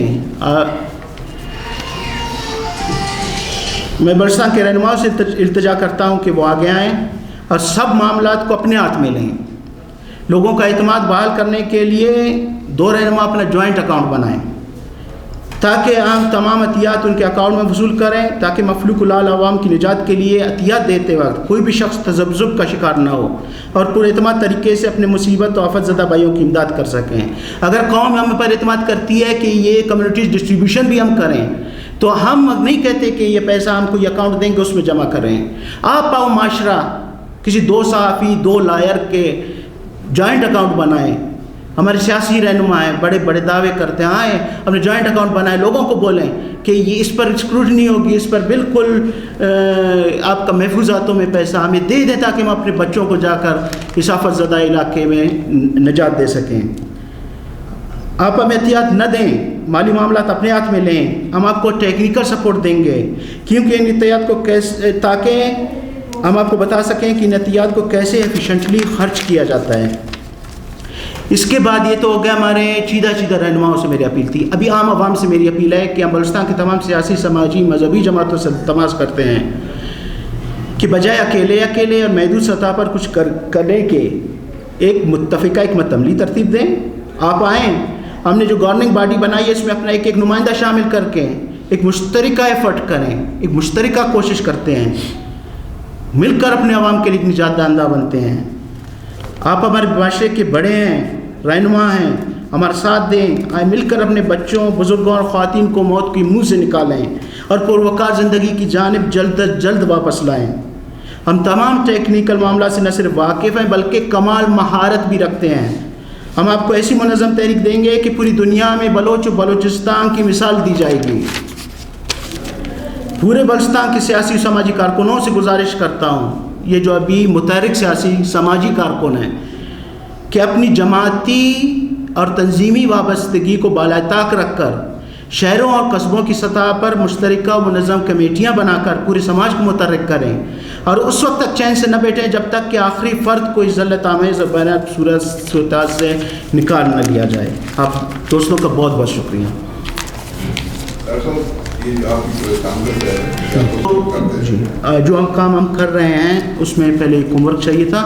میں برساں کے رہنماؤں سے التجا کرتا ہوں کہ وہ آگے آئیں اور سب معاملات کو اپنے ہاتھ میں لیں. لوگوں کا اعتماد بحال کرنے کے لیے دو رہنما اپنا جوائنٹ اکاؤنٹ بنائیں. تاکہ ہم تمام عطیات ان کے اکاؤنٹ میں وصول کریں، تاکہ مفلوق العال عوام کی نجات کے لیے عطیات دیتے وقت کوئی بھی شخص تذبذب کا شکار نہ ہو اور پر اعتماد طریقے سے اپنے مصیبت و آفت زدہ بھائیوں کی امداد کر سکیں۔ اگر قوم ہم پر اعتماد کرتی ہے کہ یہ کمیونٹیز ڈسٹریبیوشن بھی ہم کریں، تو ہم نہیں کہتے کہ یہ پیسہ ہم کو یہ اکاؤنٹ دیں گے اس میں جمع کریں۔ آپ پاؤ معاشرہ کسی 2 صحافی 2 لائر کے جوائنٹ اکاؤنٹ بنائیں، ہمارے سیاسی رہنما ہیں بڑے بڑے دعوے کرتے ہیں، آئیں اپنے جوائنٹ اکاؤنٹ بنائیں، لوگوں کو بولیں کہ یہ اس پر اسکروٹنی ہوگی، اس پر بالکل آپ کا محفوظاتوں میں پیسہ ہمیں دے دیں تاکہ ہم اپنے بچوں کو جا کر اس آفت زدہ علاقے میں نجات دے سکیں۔ آپ ہمیں احتیاط نہ دیں، مالی معاملات اپنے ہاتھ میں لیں، ہم آپ کو ٹیکنیکل سپورٹ دیں گے کیونکہ ان احتیاط کو کیسے، تاکہ ہم آپ کو بتا سکیں کہ ان احتیاط کو کیسے ایفیشنٹلی خرچ کیا جاتا ہے۔ اس کے بعد یہ تو ہو گیا ہمارے چیدہ رہنماؤں سے میری اپیل تھی۔ ابھی عام عوام سے میری اپیل ہے کہ ہم بلوچستان کے تمام سیاسی، سماجی، مذہبی جماعتوں سے تماس کرتے ہیں کہ بجائے اکیلے اور محدود سطح پر کچھ کرنے کے ایک متفقہ حکمت عملی ترتیب دیں۔ آپ آئیں، ہم نے جو گورننگ باڈی بنائی ہے اس میں اپنا ایک نمائندہ شامل کر کے ایک مشترکہ ایفرٹ کریں، ایک مشترکہ کوشش کرتے ہیں، مل کر اپنے عوام کے لیے نجات دہندہ بنتے ہیں۔ آپ ہمارے معاشرے کے بڑے ہیں، رہنما ہیں، ہمارا ساتھ دیں، آئیں مل کر اپنے بچوں، بزرگوں اور خواتین کو موت کی منہ سے نکالیں اور پروقار زندگی کی جانب جلد از جلد واپس لائیں۔ ہم تمام ٹیکنیکل معاملات سے نہ صرف واقف ہیں بلکہ کمال مہارت بھی رکھتے ہیں۔ ہم آپ کو ایسی منظم تحریک دیں گے کہ پوری دنیا میں بلوچ و بلوچستان کی مثال دی جائے گی۔ پورے بلوچستان کے سیاسی و سماجی کارکنوں سے گزارش کرتا ہوں، یہ جو ابھی متحرک سیاسی سماجی کارکن ہیں، کہ اپنی جماعتی اور تنظیمی وابستگی کو بالائے طاق رکھ کر شہروں اور قصبوں کی سطح پر مشترکہ و منظم کمیٹیاں بنا کر پورے سماج کو متحرک کریں اور اس وقت تک چین سے نہ بیٹھیں جب تک کہ آخری فرد کو اس ذلت آمیز اور بیرحم صورتحال سے نکال نہ لیا جائے۔ آپ دوستوں کا بہت بہت شکریہ۔ جو ہم کام کر رہے ہیں اس میں پہلے ایک ہوم ورک چاہیے تھا،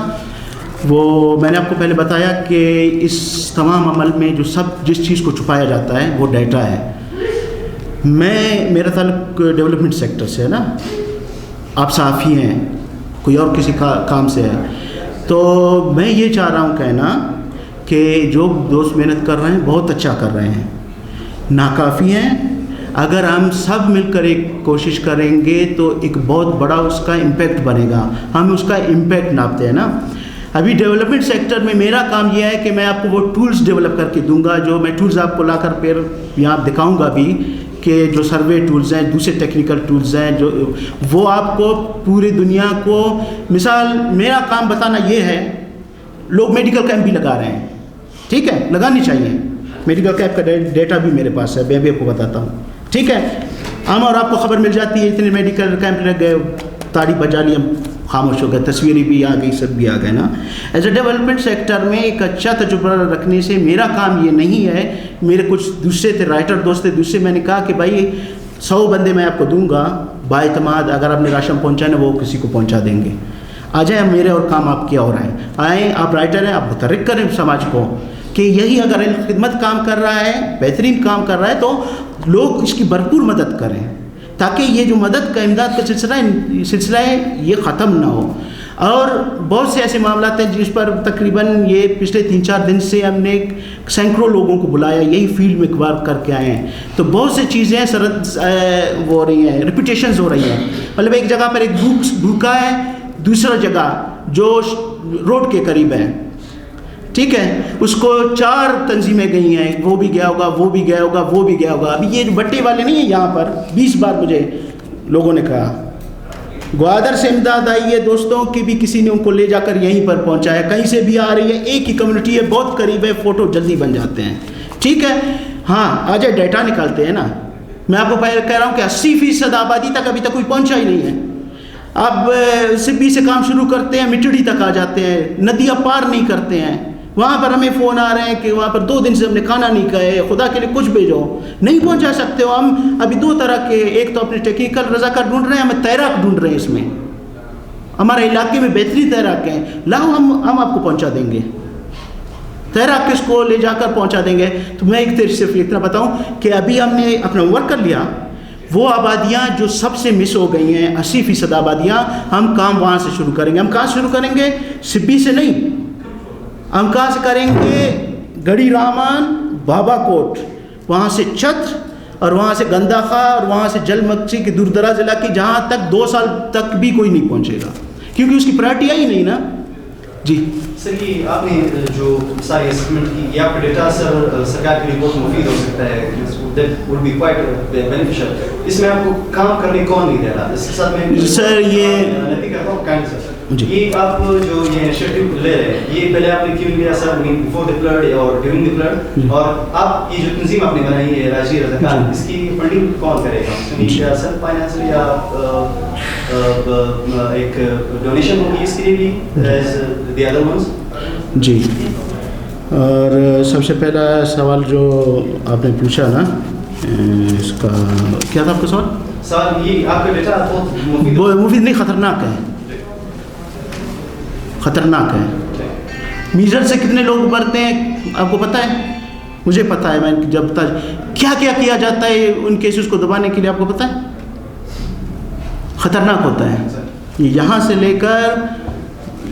وہ میں نے آپ کو پہلے بتایا کہ اس تمام عمل میں جو جس چیز کو چھپایا جاتا ہے وہ ڈیٹا ہے۔ میرا تعلق ڈیولپمنٹ سیکٹر سے ہے نا، آپ صحافی ہیں، کوئی اور کسی کام سے ہے، تو میں یہ چاہ رہا ہوں کہنا کہ جو دوست محنت کر رہے ہیں بہت اچھا کر رہے ہیں، ناکافی ہیں۔ اگر ہم سب مل کر ایک کوشش کریں گے تو ایک بہت بڑا اس کا امپیکٹ بنے گا۔ ہم اس کا امپیکٹ ناپتے ہیں نا۔ ابھی ڈیولپمنٹ سیکٹر میں میرا کام یہ ہے کہ میں آپ کو وہ ٹولز ڈیولپ کر کے دوں گا، جو میں ٹولز آپ کو لا کر پھر یہاں دکھاؤں گا بھی، کہ جو سروے ٹولز ہیں، دوسرے ٹیکنیکل ٹولز ہیں، جو وہ آپ کو پوری دنیا کو، مثال میرا کام بتانا یہ ہے، لوگ میڈیکل کیمپ بھی لگا رہے ہیں، ٹھیک ہے، لگانی چاہیے، میڈیکل کیمپ کا ڈیٹا بھی میرے پاس ہے، میں بھی آپ کو بتاتا ہوں، ٹھیک ہے، ہم اور آپ کو خبر مل جاتی ہے اتنے میڈیکل کیمپ لگ گئے، تاڑی بجا لی، ہم خاموش ہو گئے، تصویریں بھی آ گئی، سب بھی آ گئے نا۔ ایز اے ڈیولپمنٹ سیکٹر میں ایک اچھا تجربہ رکھنے سے میرا کام یہ نہیں ہے، میرے کچھ دوسرے تھے رائٹر دوست تھے، دوسرے میں نے کہا کہ بھائی 100 بندے میں آپ کو دوں گا باعتماد، اگر آپ نے راشن پہنچانا وہ کسی کو پہنچا دیں گے، آ جائیں، میرے اور کام آپ کیا ہو رہا ہے، آئیں، آپ رائٹر ہیں، آپ متحرک کریں سماج کو کہ یہی اگر خدمت کام کر رہا ہے، بہترین کام کر رہا ہے تو لوگ اس کی بھرپور مدد کریں، تاکہ یہ جو مدد کا امداد کا سلسلہ ہے یہ ختم نہ ہو۔ اور بہت سے ایسے معاملات ہیں جس پر تقریباً یہ پچھلے 3-4 دن سے ہم نے سینکڑوں لوگوں کو بلایا، یہی فیلڈ میں کور کر کے آئے ہیں، تو بہت سی چیزیں وہ ہو رہی ہیں، ریپیٹیشنز ہو رہی ہیں، مطلب ایک جگہ پر ایک بھوکا ہے، دوسرا جگہ جو روڈ کے قریب ہے، ٹھیک ہے، اس کو 4 تنظیمیں گئی ہیں، وہ بھی گیا ہوگا، وہ بھی گیا ہوگا، وہ بھی گیا ہوگا۔ ابھی یہ بٹے والے نہیں ہیں، یہاں پر 20 بار مجھے لوگوں نے کہا گوادر سے امداد آئی ہے دوستوں کی، بھی کسی نے ان کو لے جا کر یہیں پر پہنچایا، کہیں سے بھی آ رہی ہے، ایک ہی کمیونٹی ہے، بہت قریب ہے، فوٹو جلدی بن جاتے ہیں، ٹھیک ہے۔ ہاں آ جائے، ڈیٹا نکالتے ہیں نا، میں آپ کو پہلے کہہ رہا ہوں کہ 80% آبادی تک ابھی تک کوئی پہنچا ہی نہیں ہے۔ اب سبی سے کام شروع کرتے ہیں، مٹڑی تک آ جاتے ہیں، ندیاں پار نہیں کرتے ہیں، وہاں پر ہمیں فون آ رہے ہیں کہ وہاں پر 2 دن سے ہم نے کھانا نہیں کھایا، خدا کے لیے کچھ بھیجو، نہیں پہنچا سکتے ہو۔ ہم ابھی 2 طرح کے، ایک تو اپنے ٹیکنیکل رضاکار ڈھونڈ رہے ہیں، ہمیں تیراک ڈھونڈ رہے ہیں، اس میں ہمارے علاقے میں بہترین تیراک ہیں، لاؤ ہم آپ کو پہنچا دیں گے، تیراک کس کو لے جا کر پہنچا دیں گے؟ تو میں ایک صرف اتنا بتاؤں کہ ابھی ہم نے اپنا ورک کر لیا، وہ آبادیاں جو سب سے مس ہو گئی ہیں 80% آبادیاں، ہم کام وہاں سے شروع کریں گے. ہم کہاں شروع کریں گے؟ سبی سے نہیں، ہم کہاں سے کریں گے؟ گڑی رامان، بابا کوٹ، وہاں سے چھتر، اور وہاں سے گندا خواہ، اور وہاں سے جل مکسی کے دور دراز علاقے جہاں تک 2 سال تک بھی کوئی نہیں پہنچے گا، کیونکہ اس کی پرائرٹی آئی نہیں نا. جی سر، یہ آپ نے جو ساری اسسمنٹ کی، یہ آپ کا ڈیٹا سر سرکار کے لیے بہت مفید ہو سکتا ہے، that would be quite beneficial. اس میں آپ کو کام کرنے کون نہیں دے رہا؟ اس کے ساتھ میں سر یہ کرتا ہوں کائنڈ سر، یہ آپ جو یہ انیشیٹو لے رہے ہیں، یہ پہلے آپ نے کیوں لیا سر؟ بفور دی فلڈ اور ڈیورنگ دی فلڈ، اور آپ یہ جو تنظیم آپ نے بنائی ہے راجی رضاکار، اس کی فنڈنگ کون کرے گا؟ سیلف فائنینس یا ایک ڈونیشن ہوگی اس کے لیے بھی ایز دی ادر ونس؟ جی، اور سب سے پہلا سوال جو آپ نے پوچھا نا، اس کا کیا تھا آپ کا سوال؟ سوال یہ آپ کا ڈیٹا بہت مفید نہیں، خطرناک ہے، خطرناک ہے. میزل سے کتنے لوگ مرتے ہیں آپ کو پتہ ہے؟ مجھے پتہ ہے، میں جب تک کیا کیا کیا جاتا ہے ان کیسز کو دبانے کے لیے، آپ کو پتہ ہے؟ خطرناک ہوتا ہے. یہاں سے لے کر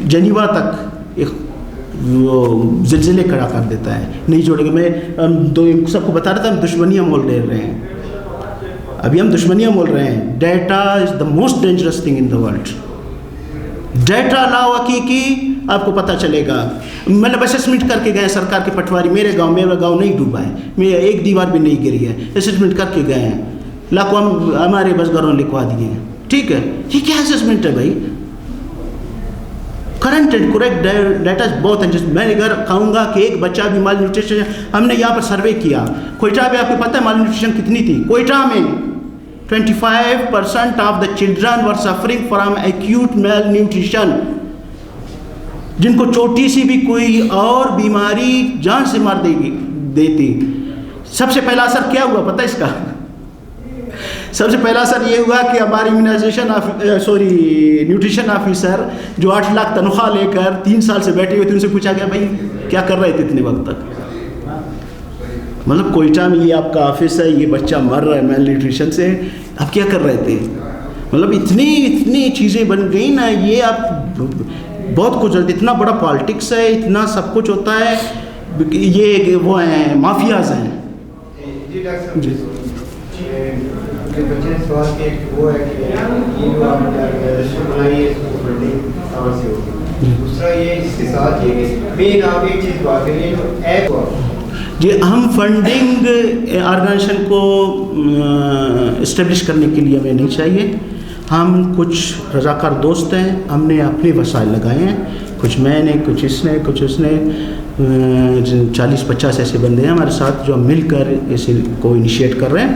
جنیوا تک ایک وہ زلزلے کھڑا کر دیتا ہے، نہیں جوڑے گا. میں سب کو بتا رہا تھا، ہم دشمنیاں مول لے رہے ہیں، ابھی ہم دشمنیاں مول رہے ہیں. Data is the most dangerous thing in the world. Data لاؤ حقیقی، آپ کو پتہ چلے گا. مطلب اسسمنٹ کر کے گئے سرکار کے پٹواری، میرا گاؤں نہیں ڈوبا ہے، میرا ایک دیوار بھی نہیں گری ہے، اسسمنٹ کر کے گئے ہیں، لاکھوں ہمارے بزگروں نے لکھوا دیے ہیں. ٹھیک ہے، یہ کیا اسسمنٹ ہے بھائی؟ کرنٹ اینڈ کریکٹ ڈیٹا بہت ہے. میں اگر کہوں گا کہ ایک بچہ بھی مال نیوٹریشن، ہم نے یہاں پر سروے کیا کوئٹہ میں، آپ کو پتہ ہے مال نیوٹریشن کتنی تھی؟ کوئٹہ میں 25% of the children were suffering from acute malnutrition, جن کو چھوٹی سی بھی کوئی اور بیماری جان سے مار دیتی. سب سے پہلا اثر کیا ہوا پتہ ہے اس کا؟ سب سے پہلا اثر یہ ہوا کہ ہماری نیوٹریشن آفیسر جو 8 لاکھ تنخواہ لے کر 3 سال سے بیٹھے ہوئے تھے، ان سے پوچھا گیا بھائی کیا کر رہے تھے اتنے وقت تک؟ مطلب کوئٹہ میں یہ آپ کا آفس ہے، یہ بچہ مر رہا ہے میل نیوٹریشن سے، آپ کیا کر رہے تھے؟ مطلب اتنی چیزیں بن گئی نا، یہ آپ بہت کچھ، اتنا بڑا پالیٹکس ہے، اتنا سب کچھ ہوتا ہے. یہ وہ ہیں مافیاز ہیں. جی بچے نے سوال کیا کہ وہ ہے کہ یہ جو آپ نے آرگنائزیشن بنائی ہے اس کو فنڈنگ کہاں سے ہوگی؟ دوسرا یہ اس کے ساتھ یہ کہ مین آپ ایک چیز بات کریے جو ایپ ہوا. جی، ہم فنڈنگ آرگنائزیشن کو اسٹیبلش کرنے کے لیے ہمیں نہیں چاہیے. ہم کچھ رضاکار دوست ہیں، ہم نے اپنے وسائل لگائے ہیں، کچھ میں نے، کچھ اس نے، کچھ اس نے. 40-50 ایسے بندے ہیں ہمارے ساتھ جو ہم مل کر اس کو انیشیٹ کر رہے ہیں.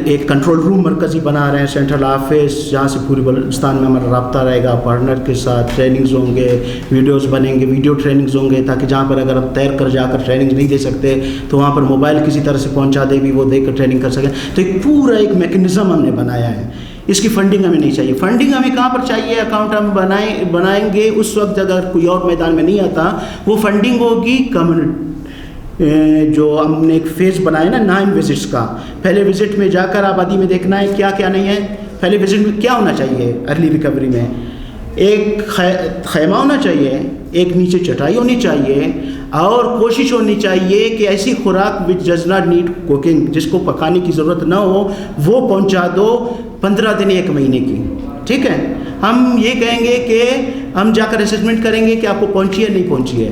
ایک کنٹرول روم مرکزی بنا رہے ہیں، سینٹرل آفس، جہاں سے پوری بلوچستان میں ہمارا رابطہ رہے گا. پارٹنر کے ساتھ ٹریننگز ہوں گے، ویڈیوز بنیں گے، ویڈیو ٹریننگز ہوں گے، تاکہ جہاں پر اگر ہم تیر کر جا کر ٹریننگ نہیں دے سکتے تو وہاں پر موبائل کسی طرح سے پہنچا دے بھی، وہ دے کر ٹریننگ کر سکیں. تو ایک پورا ایک میکنزم ہم نے بنایا ہے. اس کی فنڈنگ ہمیں نہیں چاہیے. فنڈنگ ہمیں کہاں پر چاہیے؟ اکاؤنٹ ہم بنائیں گے اس وقت اگر کوئی اور میدان میں نہیں آتا. وہ فنڈنگ ہوگی کمیونٹی، جو ہم نے ایک فیز بنایا نا 9 وزٹس کا. پہلے وزٹ میں جا کر آبادی میں دیکھنا ہے کیا کیا نہیں ہے. پہلے وزٹ میں کیا ہونا چاہیے؟ ارلی ریکوری میں ایک خیمہ ہونا چاہیے، ایک نیچے چٹائی ہونی چاہیے، اور کوشش ہونی چاہیے کہ ایسی خوراک which does not need cooking, جس کو پکانے کی ضرورت نہ ہو، وہ پہنچا دو 15 دن 1 مہینے کی. ٹھیک ہے، ہم یہ کہیں گے کہ ہم جا کر اسسمنٹ کریں گے کہ آپ کو پہنچی ہے نہیں پہنچی ہے.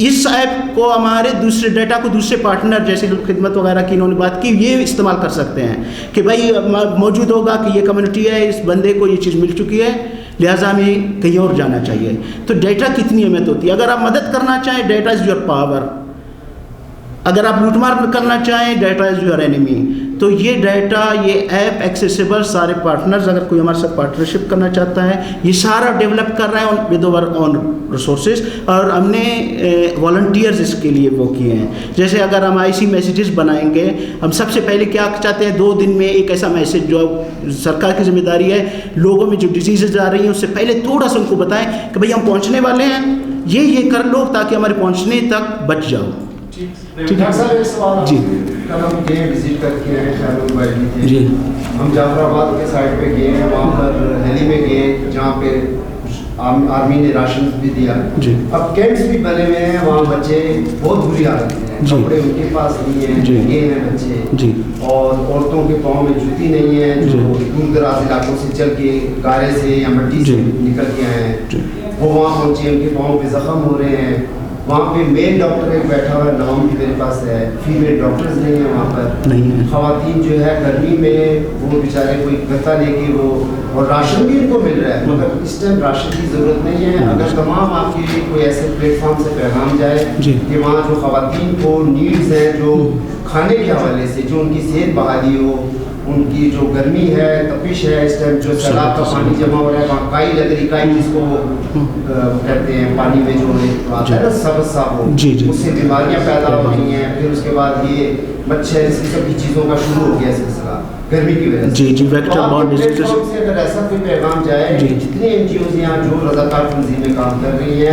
اس ایپ کو ہمارے دوسرے ڈیٹا کو دوسرے پارٹنر جیسے خدمت وغیرہ کی انہوں نے بات کی، یہ استعمال کر سکتے ہیں کہ بھائی موجود ہوگا کہ یہ کمیونٹی ہے، اس بندے کو یہ چیز مل چکی ہے، لہٰذا ہمیں کہیں اور جانا چاہیے. تو ڈیٹا کتنی اہمیت ہوتی ہے. اگر آپ مدد کرنا چاہیں، ڈیٹا از یور پاور. اگر آپ لوٹ مار کرنا چاہیں ڈیٹا از یور اینیمی. تو یہ ڈیٹا یہ ایپ ایکسیسیبل سارے پارٹنرز اگر کوئی ہمارے ساتھ پارٹنرشپ کرنا چاہتا ہے یہ سارا ڈیولپ کر رہے ہیں ود اوور اون ریسورسز, اور ہم نے والنٹیئرز اس کے لیے وہ کیے ہیں. جیسے اگر ہم IC میسیجز بنائیں گے, ہم سب سے پہلے کیا چاہتے ہیں 2 دن میں ایک ایسا میسیج جو سرکار کی ذمہ داری ہے لوگوں میں جو ڈیزیزز آ رہی ہیں اس سے پہلے تھوڑا سا ان کو بتائیں کہ بھئی ہم پہنچنے والے ہیں, یہ کر لو تاکہ ہمارے پہنچنے تک بچ جاؤ. ڈاکٹر صاحب ایک سوال جی. کل ہم گئے وزٹ کر کے آئے شاہرود بھائی تھے جی. ہم جعفر آباد کے سائڈ پہ گئے ہیں, وہاں پر دہلی میں گئے جہاں پہ آرمی نے راشن بھی دیا. جی. اب کیمپس بھی بنے ہوئے ہیں, وہاں بچے بہت بری حالت میں ہیں, کپڑے ان کے پاس نہیں ہیں, یہ ہیں بچے. جی. اور عورتوں کے پاؤں میں جوتی نہیں ہے جو دور دراز علاقوں سے چل کے گارے سے یا مٹی سے نکل کے آئے ہیں, وہ وہاں پہنچے, ان کے پاؤں پہ زخم ہو رہے ہیں. وہاں پہ میل ڈاکٹر ایک بیٹھا ہوا ہے, نام بھی میرے پاس ہے, فیمیل ڈاکٹرز نہیں ہیں وہاں پر. خواتین جو ہے گرمی میں وہ بیچارے کوئی گتا لے کے وہ, اور راشن بھی ان کو مل رہا ہے مگر اس ٹائم راشن کی ضرورت نہیں ہے. اگر تمام آپ کے لیے کوئی ایسے پلیٹ فارم سے پیغام جائے کہ وہاں جو خواتین کو نیڈز ہیں جو کھانے کے حوالے سے جو ان کی صحت بحالی ہو, ان کی جو گرمی ہے تپش ہے اس ٹائم جو سیلاب کا پانی جمع ہو رہا ہے, وہاں کائی لگ رہی, کائی جس کو کہتے ہیں پانی میں جو آتا ہے نا سبز سا ہو, اس سے بیماریاں پیدا ہو رہی ہیں. پھر اس کے بعد یہ مچھر اس سب کی چیزوں کا شروع ہو گیا سلسلہ گرمی کی وجہ سے. جی ویکٹر بورن ڈیزیز سے اگر ایسا کوئی پیغام جائے جتنے NGOز یہاں جو رضاکار تنظیمیں کام کر رہی ہیں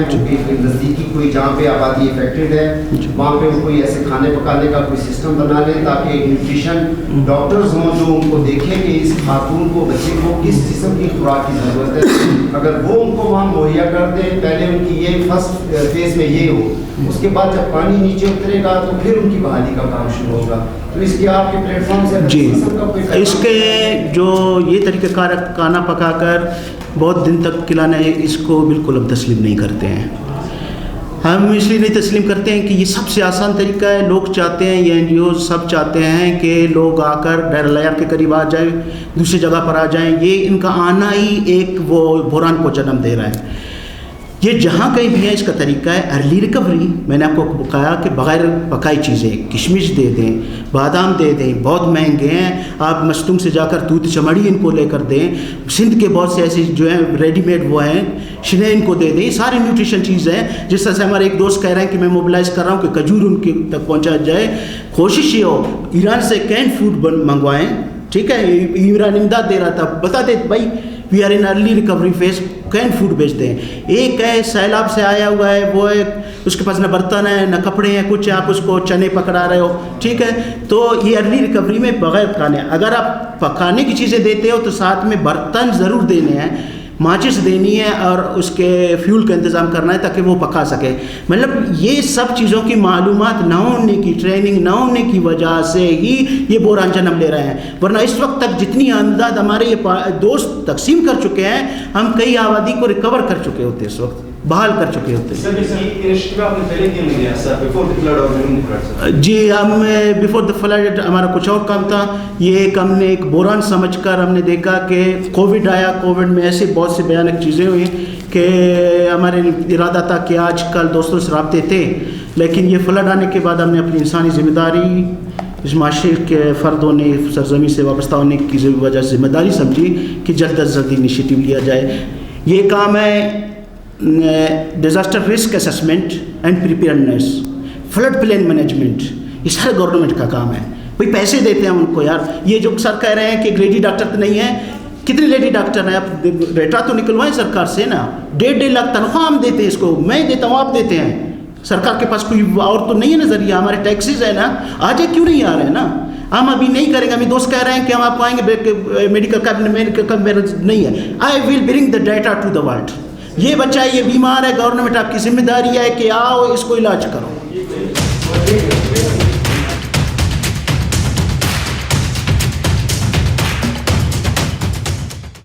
نزدیکی کوئی جہاں پہ آبادی افیکٹڈ ہے وہاں پہ کوئی ایسے کھانے پکانے کا کوئی سسٹم بنا لیں تاکہ نیوٹریشن ڈاکٹرز ہوں جو ان کو دیکھیں کہ اس خاتون کو بچے کو کس قسم کی خوراک کی ضرورت ہے. اگر وہ ان کو وہاں مہیا کر دیں, پہلے ان کی یہ فرسٹ فیز میں یہ ہو, اس کے بعد جب پانی نیچے اترے گا تو پھر ان کی بحالی کا کام شروع ہوگا. تو اس کے آپ کے پلیٹ فارم سے جی اس کے جو یہ طریقہ کار کھانا پکا کر بہت دن تک کھلانا ہے اس کو بالکل ہم تسلیم نہیں کرتے ہیں. ہم اس لیے نہیں تسلیم کرتے ہیں کہ یہ سب سے آسان طریقہ ہے. لوگ چاہتے ہیں, یہ NGOز سب چاہتے ہیں کہ لوگ آ کر ڈیر العیار کے قریب آ جائیں, دوسری جگہ پر آ جائیں. یہ ان کا آنا ہی ایک وہ بحران کو جنم دے رہا ہے. یہ جہاں کہیں بھی ہے اس کا طریقہ ہے ارلی ریکوری. میں نے آپ کو کہا کہ بغیر پکائی چیزیں کشمش دے دیں, بادام دے دیں, بہت مہنگے ہیں. آپ مستنگ سے جا کر دودھ چمڑی ان کو لے کر دیں. سندھ کے بہت سے ایسے جو ہیں ریڈی میڈ وہ ہیں شنے ان کو دے دیں. یہ سارے نیوٹریشن چیزیں ہیں. جس طرح سے ہمارے ایک دوست کہہ رہے ہیں کہ میں موبلائز کر رہا ہوں کہ کھجور ان کے تک پہنچا جائے. کوشش یہ ہو ایران سے کین فوڈ منگوائیں. ٹھیک ہے, ایران امداد دے رہا تھا, بتا دے بھائی we are in early recovery phase, can food بیچ دیں. ایک ہے سیلاب سے آیا ہوا ہے, وہ ہے اس کے پاس نہ برتن ہے نہ کپڑے ہیں کچھ, آپ اس کو چنے پکڑا رہے ہو. ٹھیک ہے, تو یہ ارلی ریکوری میں بغیر پکانے, اگر آپ پکانے کی چیزیں دیتے ہو تو ساتھ میں برتن ضرور دینے ہیں, ماچس دینی ہے اور اس کے فیول کا انتظام کرنا ہے تاکہ وہ پکا سکے. مطلب یہ سب چیزوں کی معلومات نہ ہونے کی, ٹریننگ نہ ہونے کی وجہ سے ہی یہ بحران جنم لے رہے ہیں. ورنہ اس وقت تک جتنی امداد ہمارے یہ دوست تقسیم کر چکے ہیں, ہم کئی آبادی کو ریکور کر چکے ہوتے, اس وقت بحال کر چکے ہوتے. جی ہم بیفور دا فلڈ ہمارا کچھ اور کام تھا. یہ ایک ہم نے ایک بحران سمجھ کر ہم نے دیکھا کہ کووڈ آیا, کووڈ میں ایسی بہت سی بھیانک چیزیں ہوئی کہ ہمارے ارادہ تھا کہ آج کل دوستوں سے رابطے تھے, لیکن یہ فلڈ آنے کے بعد ہم نے اپنی انسانی ذمہ داری اس معاشرے کے فردوں نے سرزمین سے وابستہ ہونے کی وجہ سے ذمہ داری سمجھی کہ جلد از جلد انیشیٹو لیا جائے. یہ کام ہے disaster risk assessment and preparedness, flood plan management. یہ سارے گورنمنٹ کا کام ہے. بھائی پیسے دیتے ہیں ان کو یار. یہ جو سر کہہ رہے ہیں کہ لیڈی ڈاکٹر تو نہیں ہے, کتنے لیڈی ڈاکٹر ہیں, آپ ڈیٹا تو نکلوائیں سرکار سے نا. 1.5 لاکھ تنخواہ ہم دیتے ہیں اس کو, میں دیتا ہوں, آپ دیتے ہیں. سرکار کے پاس کوئی اور تو نہیں ہے نا ذریعہ, ہمارے ٹیکسیز ہے نا. آج کیوں نہیں آ رہے ہیں نا, ہم ابھی نہیں کریں گے. ہمیں دوست کہہ رہے ہیں کہ ہم آپ کو آئیں گے, میڈیکل کا نہیں ہے. I will bring the data to the world. یہ بچہ یہ بیمار ہے, گورنمنٹ آپ کی ذمہ داری ہے کہ آؤ اس کو علاج کرو.